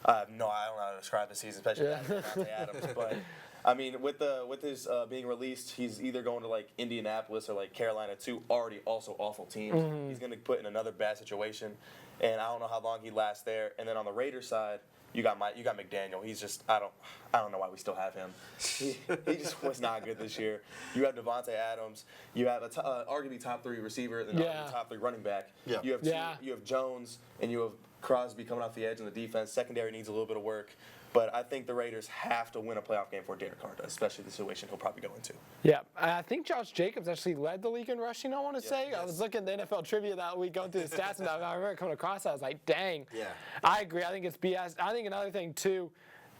I don't know how to describe the season, especially Devontae Adams. But I mean, with his being released, he's either going to like Indianapolis or like Carolina, two already also awful teams. Mm-hmm. He's going to be put in another bad situation, and I don't know how long he lasts there. And then on the Raiders side, you got McDaniel. He's just I don't know why we still have him. He just was not good this year. You have Devontae Adams. You have arguably top 3 receiver and arguably top 3 running back. Yeah. You have Jones and you have Crosby coming off the edge on the defense. Secondary needs a little bit of work. But I think the Raiders have to win a playoff game for Derek Carr, especially the situation he'll probably go into. Yeah, I think Josh Jacobs actually led the league in rushing, I want to say. Yes. I was looking at the NFL trivia that week, going through the stats, and I remember coming across that. I was like, dang. Yeah. I agree. I think it's BS. I think another thing, too,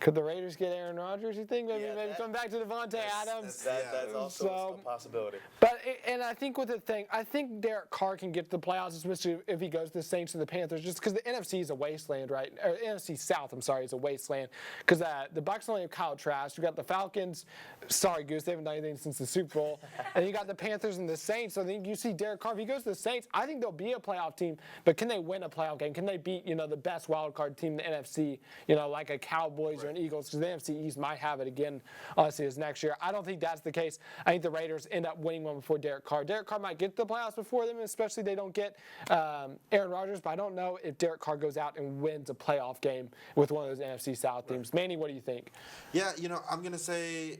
could the Raiders get Aaron Rodgers, you think? Maybe come back to Devontae Adams? That's also a possibility. But and I think with the thing, I think Derek Carr can get to the playoffs, especially if he goes to the Saints or the Panthers, just because the NFC is a wasteland, right? Or NFC South, I'm sorry, is a wasteland. Because the Bucs only have Kyle Trask. You got the Falcons. Sorry, Goose, they haven't done anything since the Super Bowl. And you got the Panthers and the Saints. So I think you see Derek Carr. If he goes to the Saints, I think they'll be a playoff team. But can they win a playoff game? Can they beat the best wild card team in the NFC? Like a Cowboys or an Eagles? Because the NFC East might have it again, honestly, this next year. I don't think that's the case. I think the Raiders end up winning one before Derek Carr. Derek Carr might get to the playoffs before them, especially if they don't get Aaron Rodgers. But I don't know if Derek Carr goes out and wins a playoff game with one of those NFC South teams. Manny, what do you think? Yeah, I'm gonna say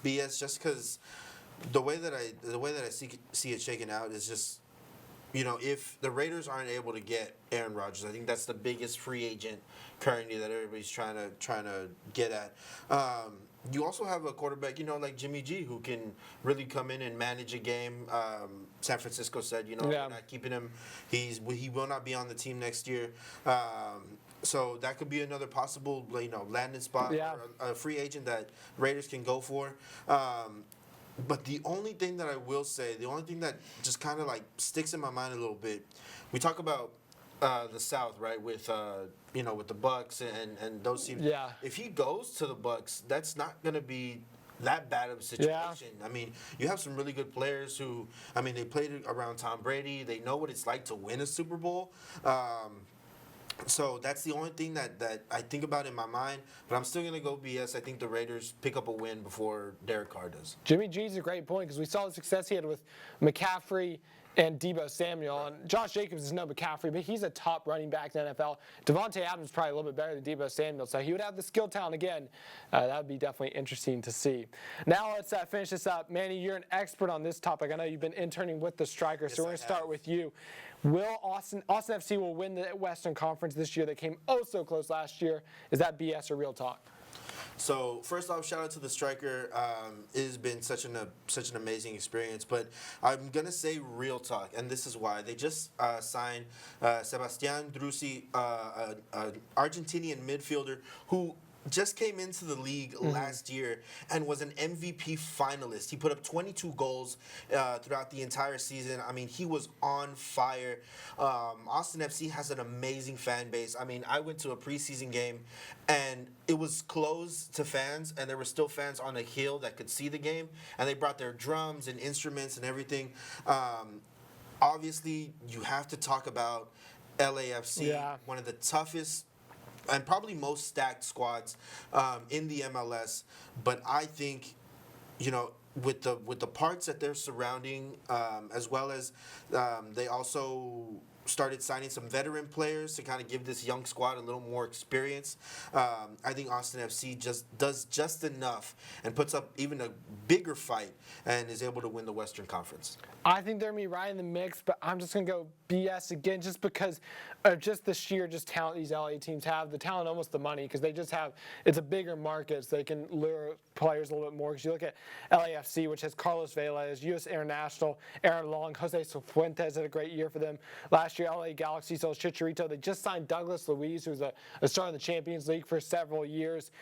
BS just because the way that I see it shaking out is just. If the Raiders aren't able to get Aaron Rodgers, I think that's the biggest free agent currently that everybody's trying to get at. You also have a quarterback, like Jimmy G, who can really come in and manage a game. San Francisco said, we're not keeping him. He will not be on the team next year. So that could be another possible, landing spot or a free agent that Raiders can go for. But the only thing that I will say, the only thing that just kind of sticks in my mind a little bit, we talk about the South, right? With with the Bucs and those teams. Yeah. If he goes to the Bucs, that's not going to be that bad of a situation. Yeah. I mean, you have some really good players who, they played around Tom Brady. They know what it's like to win a Super Bowl. So that's the only thing that I think about in my mind. But I'm still going to go BS. I think the Raiders pick up a win before Derek Carr does. Jimmy G's a great point because we saw the success he had with McCaffrey and Deebo Samuel. And Josh Jacobs is no McCaffrey, but he's a top running back in the NFL. Devontae Adams is probably a little bit better than Deebo Samuel, so he would have the skill talent again. That would be definitely interesting to see. Now let's finish this up. Manny, you're an expert on this topic. I know you've been interning with the Strikers, so we're going to start with you. Will Austin FC will win the Western Conference this year? They came so close last year. Is that BS or real talk? So first off, shout out to the Striker. It has been such an amazing experience. But I'm gonna say real talk, and this is why they just signed Sebastian Drusi, an Argentinian midfielder who just came into the league last year and was an MVP finalist. He put up 22 goals throughout the entire season. He was on fire. Austin FC has an amazing fan base. I went to a preseason game and it was closed to fans, and there were still fans on a hill that could see the game, and they brought their drums and instruments and everything. Obviously, you have to talk about LAFC, one of the toughest and probably most stacked squads in the MLS. But I think, with the parts that they're surrounding, as well as they also started signing some veteran players to kind of give this young squad a little more experience. I think Austin FC does just enough and puts up even a bigger fight and is able to win the Western Conference. I think they're going to be right in the mix, but I'm just going to go BS again just because of just the sheer talent these LA teams have. The talent, almost the money, because they just have – it's a bigger market, so they can lure players a little bit more. Because you look at LAFC, which has Carlos Velez, U.S. International, Aaron Long, Jose Cifuentes had a great year for them. Last year, LA Galaxy sold Chicharito. They just signed Douglas Luiz, who's a star in the Champions League for several years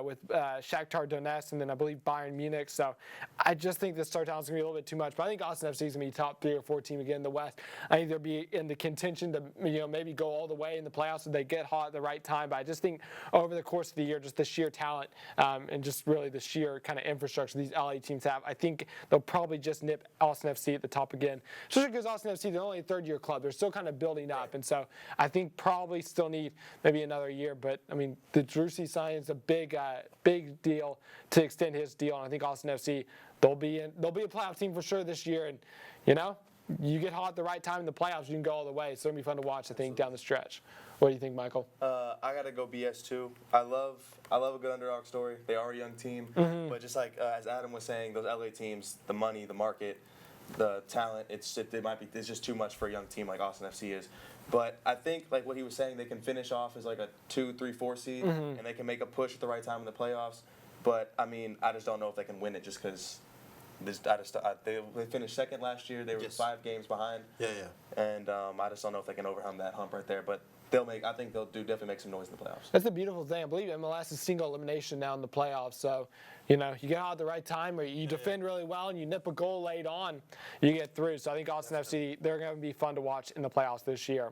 with Shakhtar Donetsk and then I believe Bayern Munich. So I just think the star talent's going to be a little bit too much. But I think Austin FC is going to be top 3 or 4 team again in the West. I think they'll be in the contention to maybe go all the way in the playoffs if they get hot at the right time. But I just think over the course of the year, just the sheer talent and just really the sheer kind of infrastructure these LA teams have, I think they'll probably just nip Austin FC at the top again. Especially because Austin FC, they're only a third-year club. They're still kind of building up. And so I think probably still need maybe another year. But, I mean, the Drusi signing is a big deal to extend his deal. And I think Austin FC, they'll be a playoff team for sure this year. And, you get hot at the right time in the playoffs, you can go all the way. It's going to be fun to watch, I think, down the stretch. What do you think, Michael? I got to go BS too. I love a good underdog story. They are a young team. But just like as Adam was saying, those LA teams, the money, the market, the talent, it's just too much for a young team like Austin FC is. But I think, like what he was saying, they can finish off as like a 2, 3, 4 seed, and they can make a push at the right time in the playoffs. But, I mean, I just don't know if they can win it just because they finished second last year. They were 5 games behind. Yeah. And I just don't know if they can overcome that hump right there. But I think they'll definitely make some noise in the playoffs. That's the beautiful thing. I believe MLS is single elimination now in the playoffs. So, you get out at the right time or you defend really well and you nip a goal late on, you get through. So I think Austin FC, they're going to be fun to watch in the playoffs this year.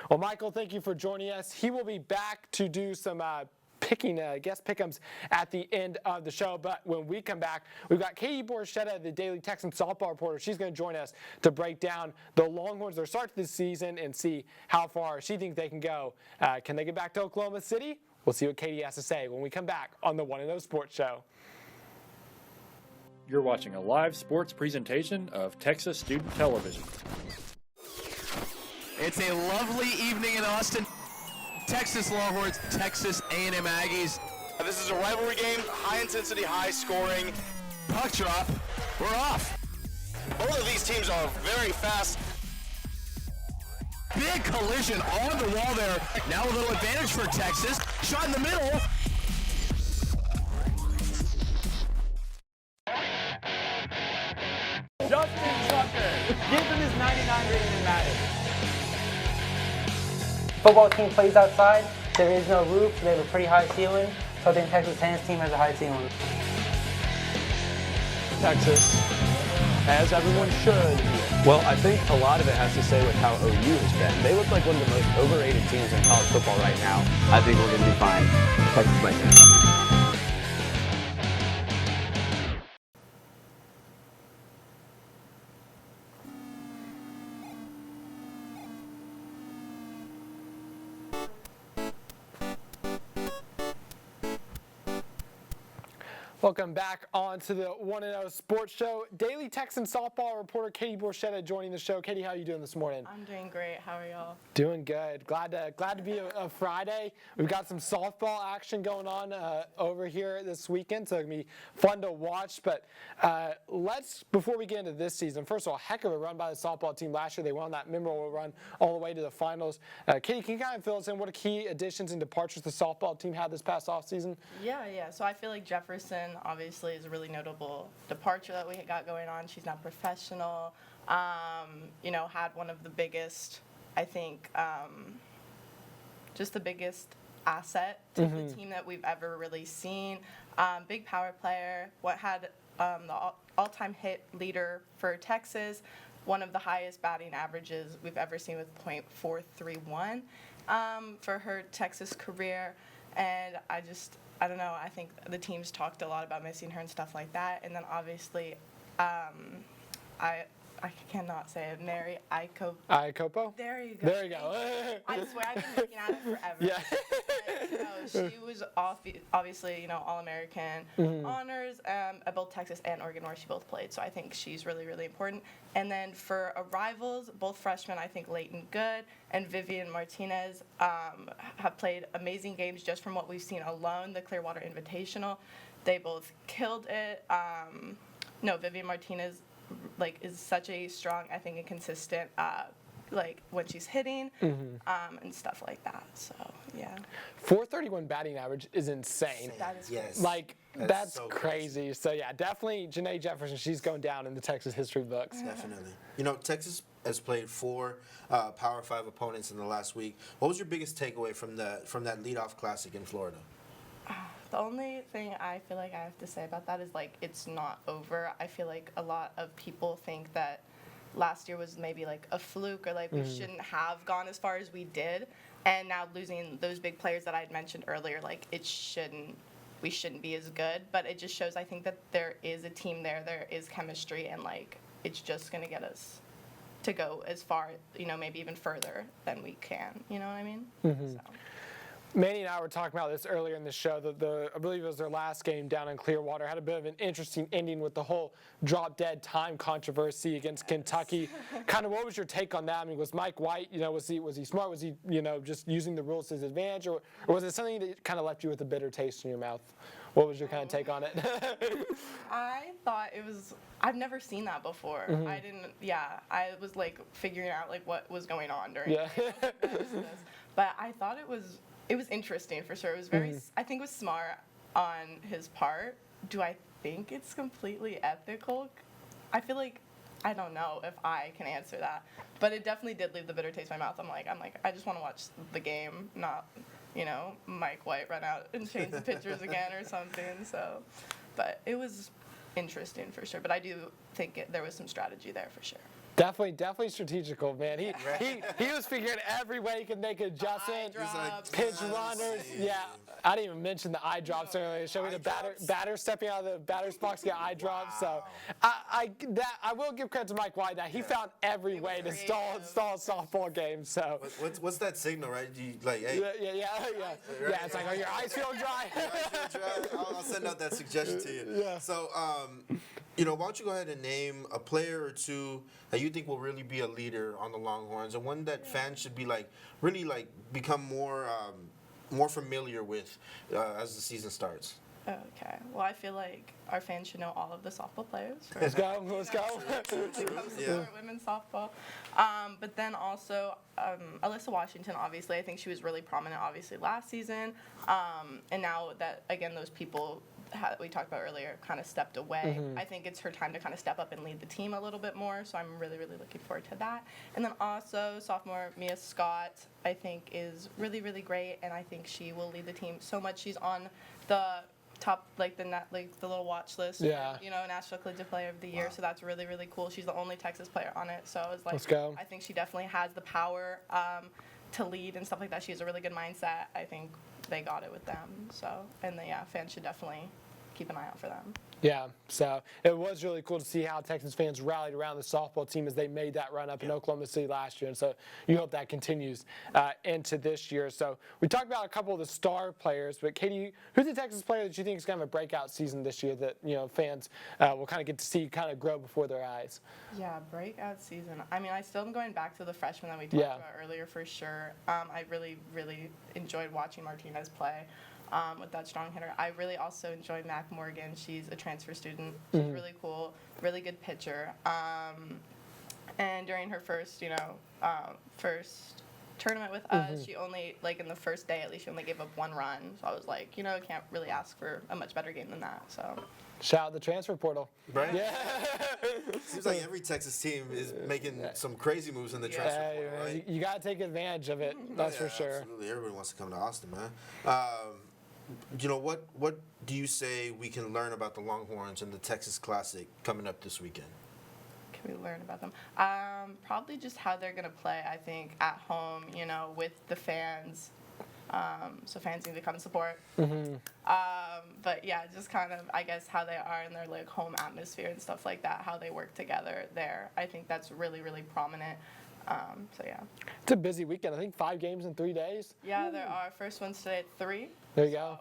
Well, Michael, thank you for joining us. He will be back to do some guest pick'ems at the end of the show. But when we come back, we've got Katie Borchetta, the Daily Texan softball reporter. She's going to join us to break down the Longhorns, their start to this season, and see how far she thinks they can go. Can they get back to Oklahoma City? We'll see what Katie has to say when we come back on the 1-0 Sports Show. You're watching a live sports presentation of Texas Student Television. It's a lovely evening in Austin. Texas Longhorns, Texas A&M Aggies. This is a rivalry game, high intensity, high scoring. Puck drop, we're off. Both of these teams are very fast. Big collision on the wall there. Now a little advantage for Texas. Shot in the middle. Justin Tucker, give him his 99 rating in Madden. Football team plays outside. There is no roof. They have a pretty high ceiling. So I think Texas tennis team has a high ceiling. Texas, as everyone should. Well, I think a lot of it has to say with how OU has been. They look like one of the most overrated teams in college football right now. I think we're going to be fine. Texas by 10. Welcome back on to the 1-0 Sports Show. Daily Texan softball reporter Katie Borchetta joining the show. Katie, how are you doing this morning? I'm doing great. How are y'all? Doing good. Glad to be a Friday. We've got some softball action going on over here this weekend, so it's going to be fun to watch. But before we get into this season, first of all, heck of a run by the softball team last year. They won that memorable run all the way to the finals. Katie, can you kind of fill us in what key additions and departures the softball team had this past offseason? Yeah. So I feel like Jefferson obviously is a really notable departure that we got going on. She's not professional. Had one of the biggest, I think, just the biggest asset to the team that we've ever really seen. Big power player. Had the all-time hit leader for Texas. One of the highest batting averages we've ever seen with .431 for her Texas career. And I don't know, I think the team's talked a lot about missing her and stuff like that. And then obviously, I I cannot say it. Mary Iacopo? There you go. There you go. I swear I've been looking at it forever. Yeah. But, she was obviously, All-American honors at both Texas and Oregon, where she both played. So I think she's really, really important. And then for arrivals, both freshmen, I think Leighton Good and Vivian Martinez have played amazing games just from what we've seen alone. The Clearwater Invitational, they both killed it. Vivian Martinez is such a strong, I think, and consistent when she's hitting and stuff like that. So yeah. 431 batting average is insane. That is yes. That's so crazy. So yeah, definitely Janae Jefferson. She's going down in the Texas history books. Definitely. Texas has played 4 Power 5 opponents in the last week. What was your biggest takeaway from that leadoff classic in Florida? The only thing I feel like I have to say about that is it's not over. I feel like a lot of people think that last year was maybe a fluke or we shouldn't have gone as far as we did, and now losing those big players that I had mentioned earlier, we shouldn't be as good. But it just shows, I think, that there is a team there is chemistry, and it's just gonna get us to go as far, maybe even further than we can. You know what I mean? So. Manny and I were talking about this earlier in the show. I believe it was their last game down in Clearwater. Had a bit of an interesting ending with the whole drop-dead time controversy against Kentucky. Kind of, what was your take on that? I mean, was Mike White, was he smart? Was he, just using the rules to his advantage, or was it something that kind of left you with a bitter taste in your mouth? What was your kind of take on it? I thought it was. I've never seen that before. I didn't. Yeah, I was figuring out what was going on during. Yeah. But I thought it was. It was interesting for sure. It was very, I think it was smart on his part. Do I think it's completely ethical? I feel I don't know if I can answer that. But it definitely did leave the bitter taste in my mouth. I'm like, I just want to watch the game, not, Mike White run out and change the pitchers again or something. So, but it was interesting for sure. But I do think there was some strategy there for sure. Definitely strategical, man. He was figuring every way he could make adjustments, pitch runners. Yeah, I didn't even mention the eye drops earlier. Showing the batter stepping out of the batter's box to get eye drops. So I will give credit to Mike White that he found every way to stall a softball game. So what's that signal, right? You hey. Yeah. It's are your eyes feel dry? I'll send out that suggestion to you. Yeah. So why don't you go ahead and name a player or two that you think will really be a leader on the Longhorns, and one that fans should be really become more familiar with as the season starts? Okay. Well, I feel like our fans should know all of the softball players. Let's go. When it comes to women's softball. But then also Alyssa Washington, obviously. I think she was really prominent, obviously, last season. And now that, again, those people that we talked about earlier kind of stepped away, I think it's her time to kind of step up and lead the team a little bit more. So I'm really, really looking forward to that. And then also sophomore Mia Scott, I think, is really, really great. And I think she will lead the team so much. She's on the top, the little watch list. Yeah. National Collegiate Player of the Year. Wow. So that's really, really cool. She's the only Texas player on it. So I was let's go. I think she definitely has the power to lead and stuff like that. She has a really good mindset. I think they got it with them. So, and fans should definitely keep an eye out for them. Yeah, so it was really cool to see how Texas fans rallied around the softball team as they made that run up in Oklahoma City last year. And so you hope that continues into this year. So we talked about a couple of the star players, but Katie, who's the Texas player that you think is going to have a breakout season this year that fans will kind of get to see kind of grow before their eyes? Yeah, breakout season. I mean, I still am going back to the freshman that we talked about earlier for sure. I really, really enjoyed watching Martinez play. With that strong hitter. I really also enjoy Mac Morgan. She's a transfer student. She's really cool, really good pitcher. And during her first tournament with us, she only, in the first day at least, she only gave up 1 run. So I was like, I can't really ask for a much better game than that. So. Shout out the transfer portal. Right? Yeah. Seems like every Texas team is making some crazy moves in the transfer portal, right? You got to take advantage of it, that's for sure. Absolutely. Everybody wants to come to Austin, man. What do you say we can learn about the Longhorns in the Texas Classic coming up this weekend? Can we learn about them? Probably just how they're going to play, I think, at home, with the fans. So fans need to come support. But yeah, just kind of, I guess, how they are in their like home atmosphere and stuff like that, how they work together there. I think that's really, really prominent. So yeah. It's a busy weekend. I think 5 games in 3 days. Yeah, there are. First one's today at 3. There you go.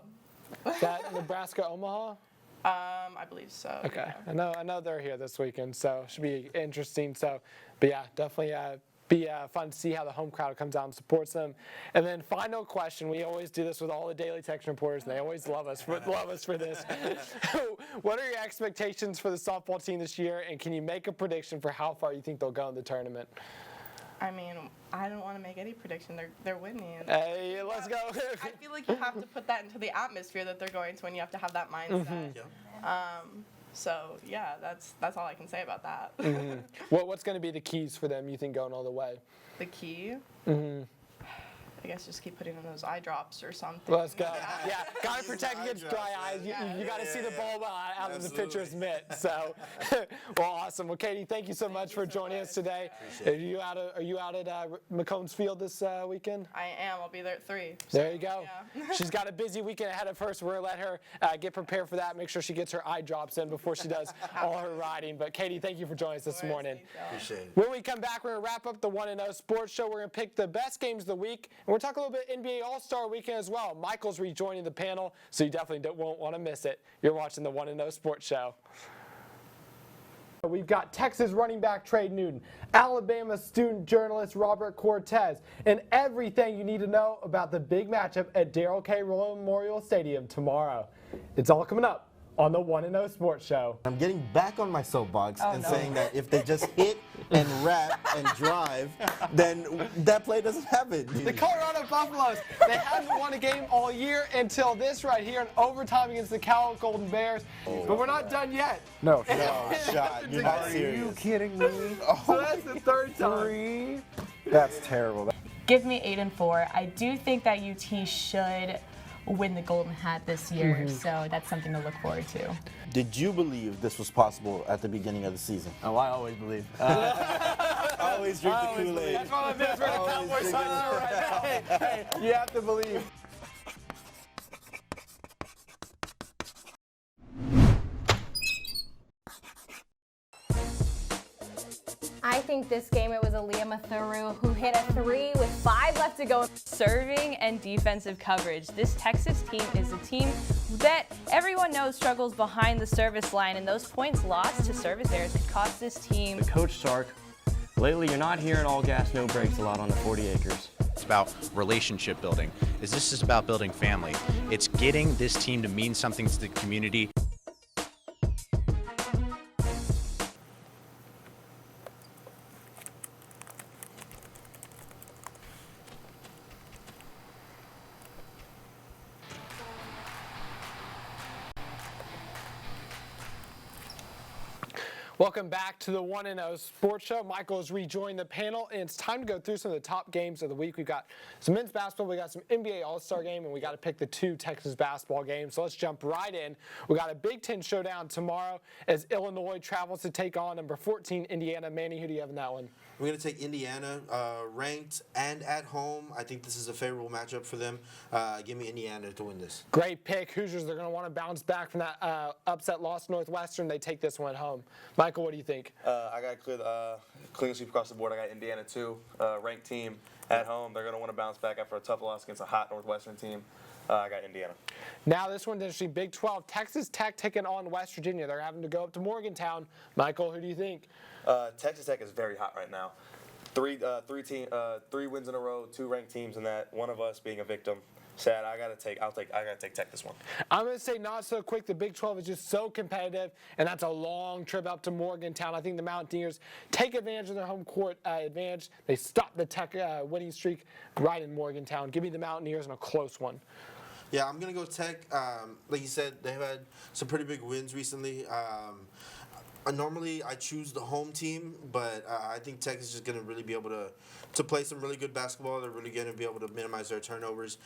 Is that Nebraska, Omaha? I believe so. Okay. Yeah. I know they're here this weekend, so it should be interesting. So, but yeah, definitely be fun to see how the home crowd comes out and supports them. And then final question, we always do this with all the Daily Texan reporters, and they always love us for this. What are your expectations for the softball team this year, and can you make a prediction for how far you think they'll go in the tournament? I mean, I don't want to make any prediction. They're winning. Hey, let's go. I feel like you have to put that into the atmosphere that they're going to, and you have to have that mindset. So yeah, that's all I can say about that. What's going to be the keys for them, you think, going all the way? The key? I guess just keep putting in those eye drops or something. Let's go. Yeah, got to protect against dry eyes. You got to see the bulb out of the pitcher's mitt. So, well, awesome. Well, Katie, thank you so much for joining us today. Are you out at McCombs Field this weekend? I am. I'll be there at 3. There you go. Yeah. She's got a busy weekend ahead of her, so we're going to let her get prepared for that. Make sure she gets her eye drops in before she does all her riding. But, Katie, thank you for joining us this morning. Appreciate it. When we come back, we're going to wrap up the 1-0 Sports Show. We're going to pick the best games of the week. And we're talking a little bit NBA All-Star Weekend as well. Michael's rejoining the panel, so you definitely won't want to miss it. You're watching the 1-0 Sports Show. We've got Texas running back Trey Newton, Alabama student journalist Robert Cortez, and everything you need to know about the big matchup at Darrell K. Royal Memorial Stadium tomorrow. It's all coming up on the 1-0 Sports Show. I'm getting back on my soapbox saying that if they just hit and wrap and drive, then that play doesn't happen. The Colorado Buffaloes, they haven't won a game all year until this right here in overtime against the Cal Golden Bears. But we're not done yet. No shot. You're not serious. Are you kidding me? So that's the third time. That's terrible. Give me 8-4. I do think that UT should win the Golden Hat this year, so that's something to look forward to. Did you believe this was possible at the beginning of the season? Oh, I always believe. Always drink the Kool-Aid. That's one of the best Cowboy signs right now. Hey, you have to believe. I think this game it was Aliyah Thuru who hit a 3 with 5 left to go. Serving and defensive coverage. This Texas team is a team that everyone knows struggles behind the service line, and those points lost to service errors could cost this team. Coach Sark, lately you're not hearing all gas, no brakes a lot on the 40 acres. It's about relationship building. This is about building family. It's getting this team to mean something to the community. Welcome back to the 1-0 Sports Show. Michael has rejoined the panel, and it's time to go through some of the top games of the week. We've got some men's basketball, we got some NBA All-Star game, and we got to pick the 2 Texas basketball games. So let's jump right in. We got a Big Ten showdown tomorrow as Illinois travels to take on number 14 Indiana. Manny, who do you have in that one? We're going to take Indiana, ranked and at home. I think this is a favorable matchup for them. Give me Indiana to win this. Great pick. Hoosiers, they're going to want to bounce back from that upset loss to Northwestern. They take this one home. Michael, what do you think? I got clean sweep across the board. I got Indiana too, ranked team at home. They're going to want to bounce back after a tough loss against a hot Northwestern team. I got Indiana. Now this one's interesting. Big 12, Texas Tech taking on West Virginia. They're having to go up to Morgantown. Michael, who do you think? Texas Tech is very hot right now. 3 wins in a row, 2 ranked teams in that. One of us being a victim. Sad. I gotta take Tech this one. I'm gonna say not so quick. The Big 12 is just so competitive, and that's a long trip up to Morgantown. I think the Mountaineers take advantage of their home court advantage. They stop the Tech winning streak right in Morgantown. Give me the Mountaineers in a close one. Yeah, I'm going to go Tech. Like you said, they've had some pretty big wins recently. Normally, I choose the home team, but I think Tech is just going to really be able to play some really good basketball. They're really going to be able to minimize their turnovers.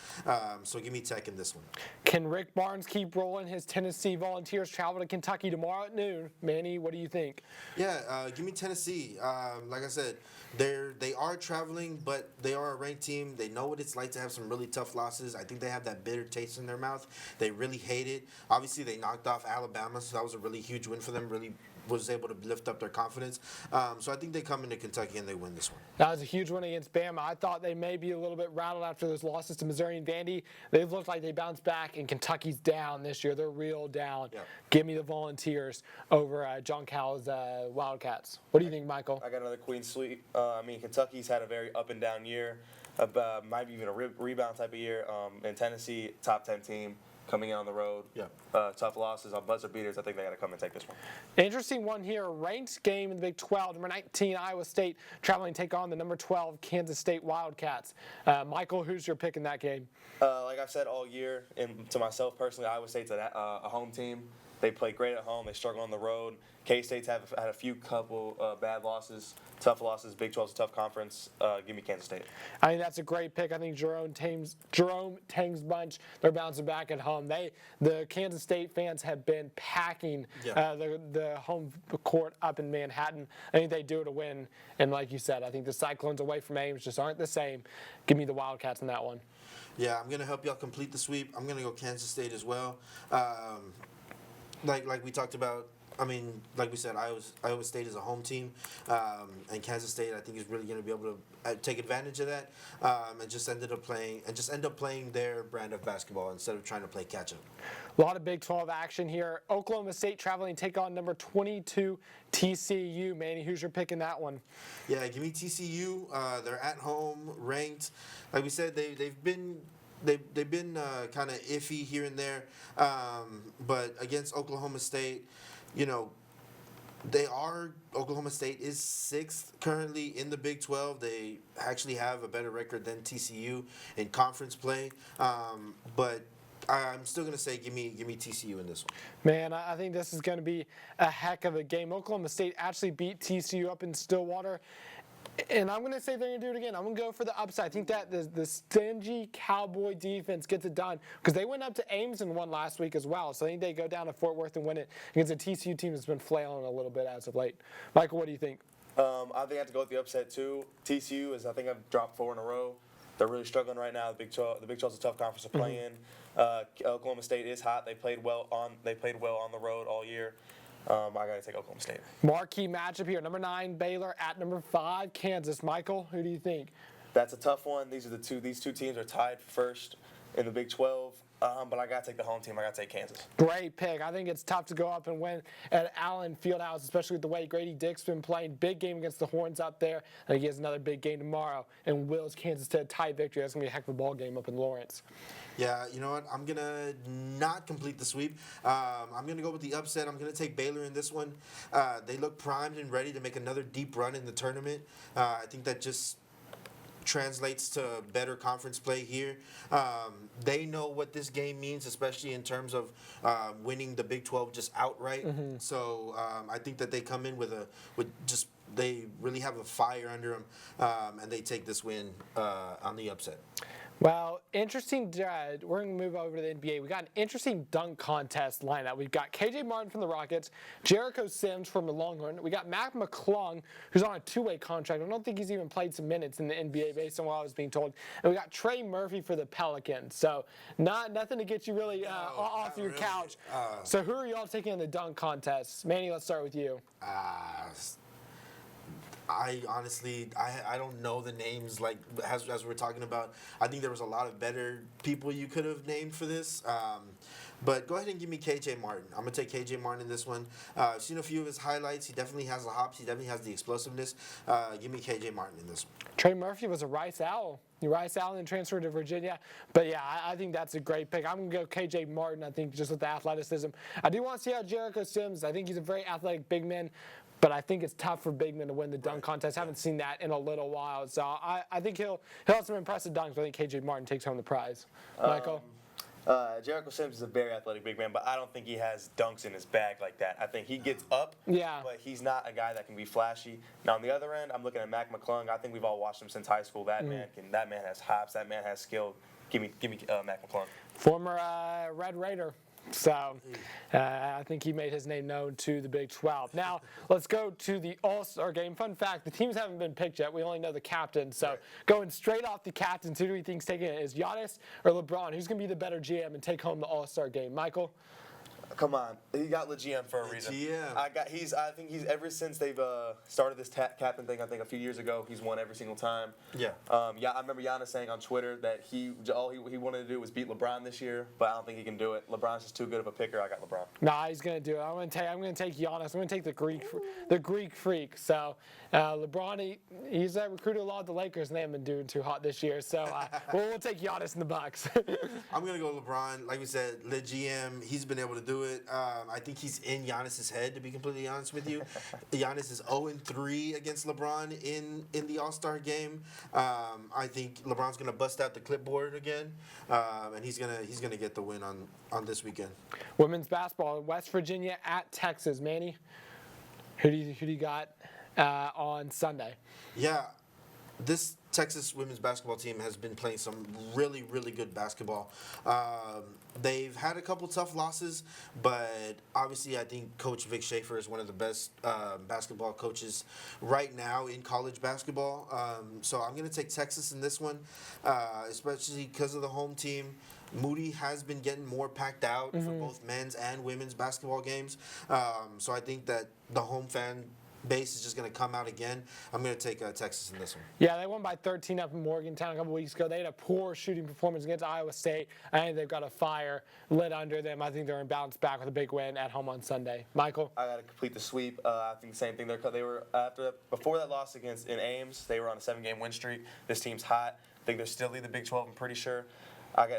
So give me Tech in this one. Can Rick Barnes keep rolling? His Tennessee Volunteers travel to Kentucky tomorrow at noon. Manny, what do you think? Yeah, give me Tennessee. Like I said, they are traveling, but they are a ranked team. They know what it's like to have some really tough losses. I think they have that bitter taste in their mouth. They really hate it. Obviously, they knocked off Alabama, so that was a really huge win for them. Really was able to lift up their confidence. So I think they come into Kentucky and they win this one. That was a huge win against Bama. I thought they may be a little bit rattled after those losses to Missouri and Vandy. They looked like they bounced back, and Kentucky's down this year. They're real down. Yep. Give me the Volunteers over John Cal's Wildcats. What do you think, Michael? I got another Queen sweep. Kentucky's had a very up and down year, might be even a rebound type of year. And Tennessee, top 10 team. Coming in on the road, tough losses on buzzer beaters. I think they got to come and take this one. Interesting one here. Ranked game in the Big 12. Number 19, Iowa State traveling to take on the number 12 Kansas State Wildcats. Michael, who's your pick in that game? Like I've said all year, and to myself personally, Iowa State's a home team. They play great at home. They struggle on the road. K-State's had a couple bad losses, tough losses. Big 12's a tough conference. Give me Kansas State. I think that's a great pick. I think Jerome Tang's bunch, they're bouncing back at home. The Kansas State fans have been packing the home court up in Manhattan. I think they do it to win. And like you said, I think the Cyclones away from Ames just aren't the same. Give me the Wildcats in that one. Yeah, I'm going to help y'all complete the sweep. I'm going to go Kansas State as well. Like we talked about, I mean, like we said, Iowa State is a home team, and Kansas State I think is really going to be able to take advantage of that, and just end up playing their brand of basketball instead of trying to play catch up. A lot of Big 12 action here. Oklahoma State traveling to take on number 22 TCU. Manny, who's your pick in that one? Yeah, give me TCU. They're at home, ranked. Like we said, they've been kind of iffy here and there, but against Oklahoma State, Oklahoma State is 6th currently in the Big 12. They actually have a better record than TCU in conference play, but I'm still going to say give me TCU in this one. Man, I think this is going to be a heck of a game. Oklahoma State actually beat TCU up in Stillwater. And I'm going to say they're going to do it again. I'm going to go for the upside. I think that the stingy Cowboy defense gets it done because they went up to Ames and won last week as well. So I think they go down to Fort Worth and win it against a TCU team that's been flailing a little bit as of late. Michael, what do you think? I think I have to go with the upset too. TCU is, I think I've dropped 4 in a row. They're really struggling right now. The Big 12 is a tough conference to play in. Oklahoma State is hot. They played well on the road all year. I got to take Oklahoma State. Marquee matchup here. Number 9, Baylor at number 5, Kansas. Michael, who do you think? That's a tough one. These two teams are tied first in the Big 12. But I got to take the home team. I got to take Kansas. Great pick. I think it's tough to go up and win at Allen Fieldhouse, especially with the way Grady Dick's been playing. Big game against the Horns up there. I think he has another big game tomorrow. And Will's Kansas to a tie victory. That's going to be a heck of a ball game up in Lawrence. Yeah, you know what? I'm going to not complete the sweep. I'm going to go with the upset. I'm going to take Baylor in this one. They look primed and ready to make another deep run in the tournament. I think that just translates to better conference play here. They know what this game means, especially in terms of winning the Big 12 just outright. Mm-hmm. So I think that they come in they really have a fire under them, and they take this win on the upset. Well, interesting. We're going to move over to the NBA. We got an interesting dunk contest lineup. We've got KJ Martin from the Rockets, Jericho Sims from the Longhorn. We got Mac McClung, who's on a 2-way contract. I don't think he's even played some minutes in the NBA based on what I was being told. And we got Trey Murphy for the Pelicans. So nothing to get you really off your couch. So who are y'all taking in the dunk contest? Manny, let's start with you. I honestly don't know the names like as we're talking about. I think there was a lot of better people you could have named for this. But go ahead and give me KJ Martin. I'm going to take KJ Martin in this one. I've seen a few of his highlights. He definitely has the hops. He definitely has the explosiveness. Give me KJ Martin in this one. Trey Murphy was a Rice Owl. Rice Owl and transferred to Virginia. But, yeah, I think that's a great pick. I'm going to go KJ Martin, I think, just with the athleticism. I do want to see how Jericho Sims. I think he's a very athletic big man. But I think it's tough for big men to win the dunk contest. Haven't seen that in a little while. So I think he'll have some impressive dunks. But I think KJ Martin takes home the prize. Michael? Jericho Sims is a very athletic big man, but I don't think he has dunks in his bag like that. I think he gets up, but he's not a guy that can be flashy. Now on the other end, I'm looking at Mac McClung. I think we've all watched him since high school. That man has hops. That man has skill. Give me Mac McClung. Former Red Raider. So I think he made his name known to the Big 12. Now, let's go to the All-Star game. Fun fact, the teams haven't been picked yet. We only know the captain. So going straight off the captains, who do we think's taking it? Is Giannis or LeBron? Who's going to be the better GM and take home the All-Star game? Michael? Come on, he got the GM for a reason. I think he's ever since they've started this captain thing. I think a few years ago, he's won every single time. Yeah. I remember Giannis saying on Twitter that all he wanted to do was beat LeBron this year, but I don't think he can do it. LeBron's just too good of a picker. I got LeBron. Nah, he's gonna do it. I'm gonna take Giannis. I'm gonna take the Greek freak. So LeBron, he's recruited a lot of the Lakers, and they haven't been doing too hot this year. So we'll take Giannis in the Bucks. I'm gonna go LeBron. Like we said, the GM, he's been able to do it. I think he's in Giannis's head, to be completely honest with you. Giannis is 0-3 against LeBron in the All-Star game. I think LeBron's gonna bust out the clipboard again, and he's gonna get the win on this weekend. Women's basketball, West Virginia at Texas. Manny, who do you got on Sunday? Yeah, this Texas women's basketball team has been playing some really, really good basketball. They've had a couple tough losses, but obviously I think Coach Vic Schaefer is one of the best basketball coaches right now in college basketball. So I'm going to take Texas in this one, especially because of the home team. Moody has been getting more packed out for both men's and women's basketball games. So I think that the home fan base is just going to come out again. I'm going to take Texas in this one. Yeah, they won by 13 up in Morgantown a couple weeks ago. They had a poor shooting performance against Iowa State. I think they've got a fire lit under them. I think they're in bounce back with a big win at home on Sunday. Michael? I got to complete the sweep. I think the same thing. They were before that loss in Ames. They were on a 7-game win streak. This team's hot. I think they're still lead the Big 12. I'm pretty sure.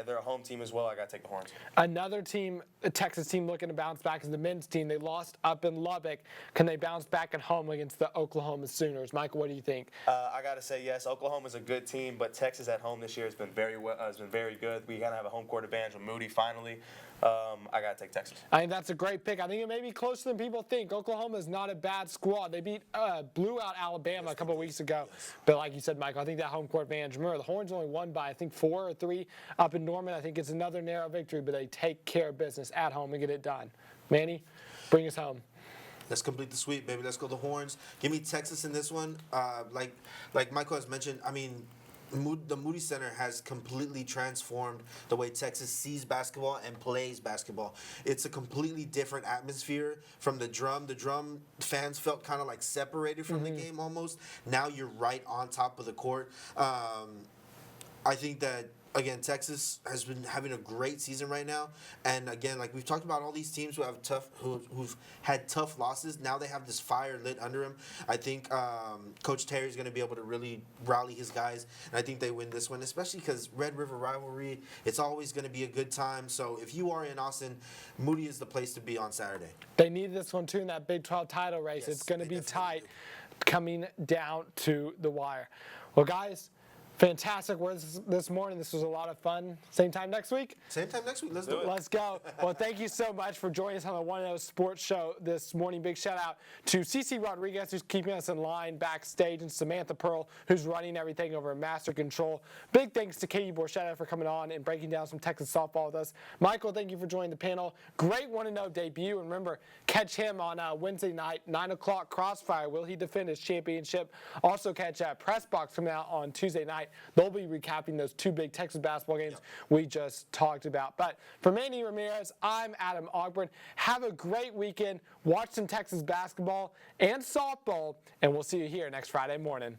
They're a home team as well. I got to take the Horns. Another team, a Texas team looking to bounce back is the men's team. They lost up in Lubbock. Can they bounce back at home against the Oklahoma Sooners? Michael, what do you think? I got to say yes. Oklahoma's a good team, but Texas at home this year has been very good. We got to have a home court advantage with Moody finally. I got to take Texas. I think that's a great pick. I think it may be closer than people think. Oklahoma is not a bad squad. They blew out Alabama a couple weeks ago. But like you said, Michael, I think that home court advantage. Remember, the Horns only won by, I think, 4 or 3 up in Norman. I think it's another narrow victory, but they take care of business at home and get it done. Manny, bring us home. Let's complete the sweep, baby. Let's go the Horns. Give me Texas in this one. Like Michael has mentioned, I mean, the Moody Center has completely transformed the way Texas sees basketball and plays basketball. It's a completely different atmosphere from the Drum. The Drum fans felt kind of like separated from the game almost. Now you're right on top of the court. I think that, again, Texas has been having a great season right now, and again, like we've talked about, all these teams who've had tough losses. Now they have this fire lit under them. I think Coach Terry's going to be able to really rally his guys, and I think they win this one, especially because Red River rivalry. It's always going to be a good time. So if you are in Austin, Moody is the place to be on Saturday. They need this one too in that Big 12 title race. Yes, it's going to be tight, coming down to the wire. Well, guys. Fantastic words this morning. This was a lot of fun. Same time next week? Same time next week. Let's do it. Let's go. Well, thank you so much for joining us on the 1-0 Sports Show this morning. Big shout out to CeCe Rodriguez, who's keeping us in line backstage, and Samantha Pearl, who's running everything over at Master Control. Big thanks to Katie Borchetta for coming on and breaking down some Texas softball with us. Michael, thank you for joining the panel. Great 1-0 debut. And remember, catch him on Wednesday night, 9 o'clock Crossfire. Will he defend his championship? Also catch Press Box coming out on Tuesday night. They'll be recapping those 2 big Texas basketball games we just talked about. But for Manny Ramirez, I'm Adam Ogburn. Have a great weekend. Watch some Texas basketball and softball, and we'll see you here next Friday morning.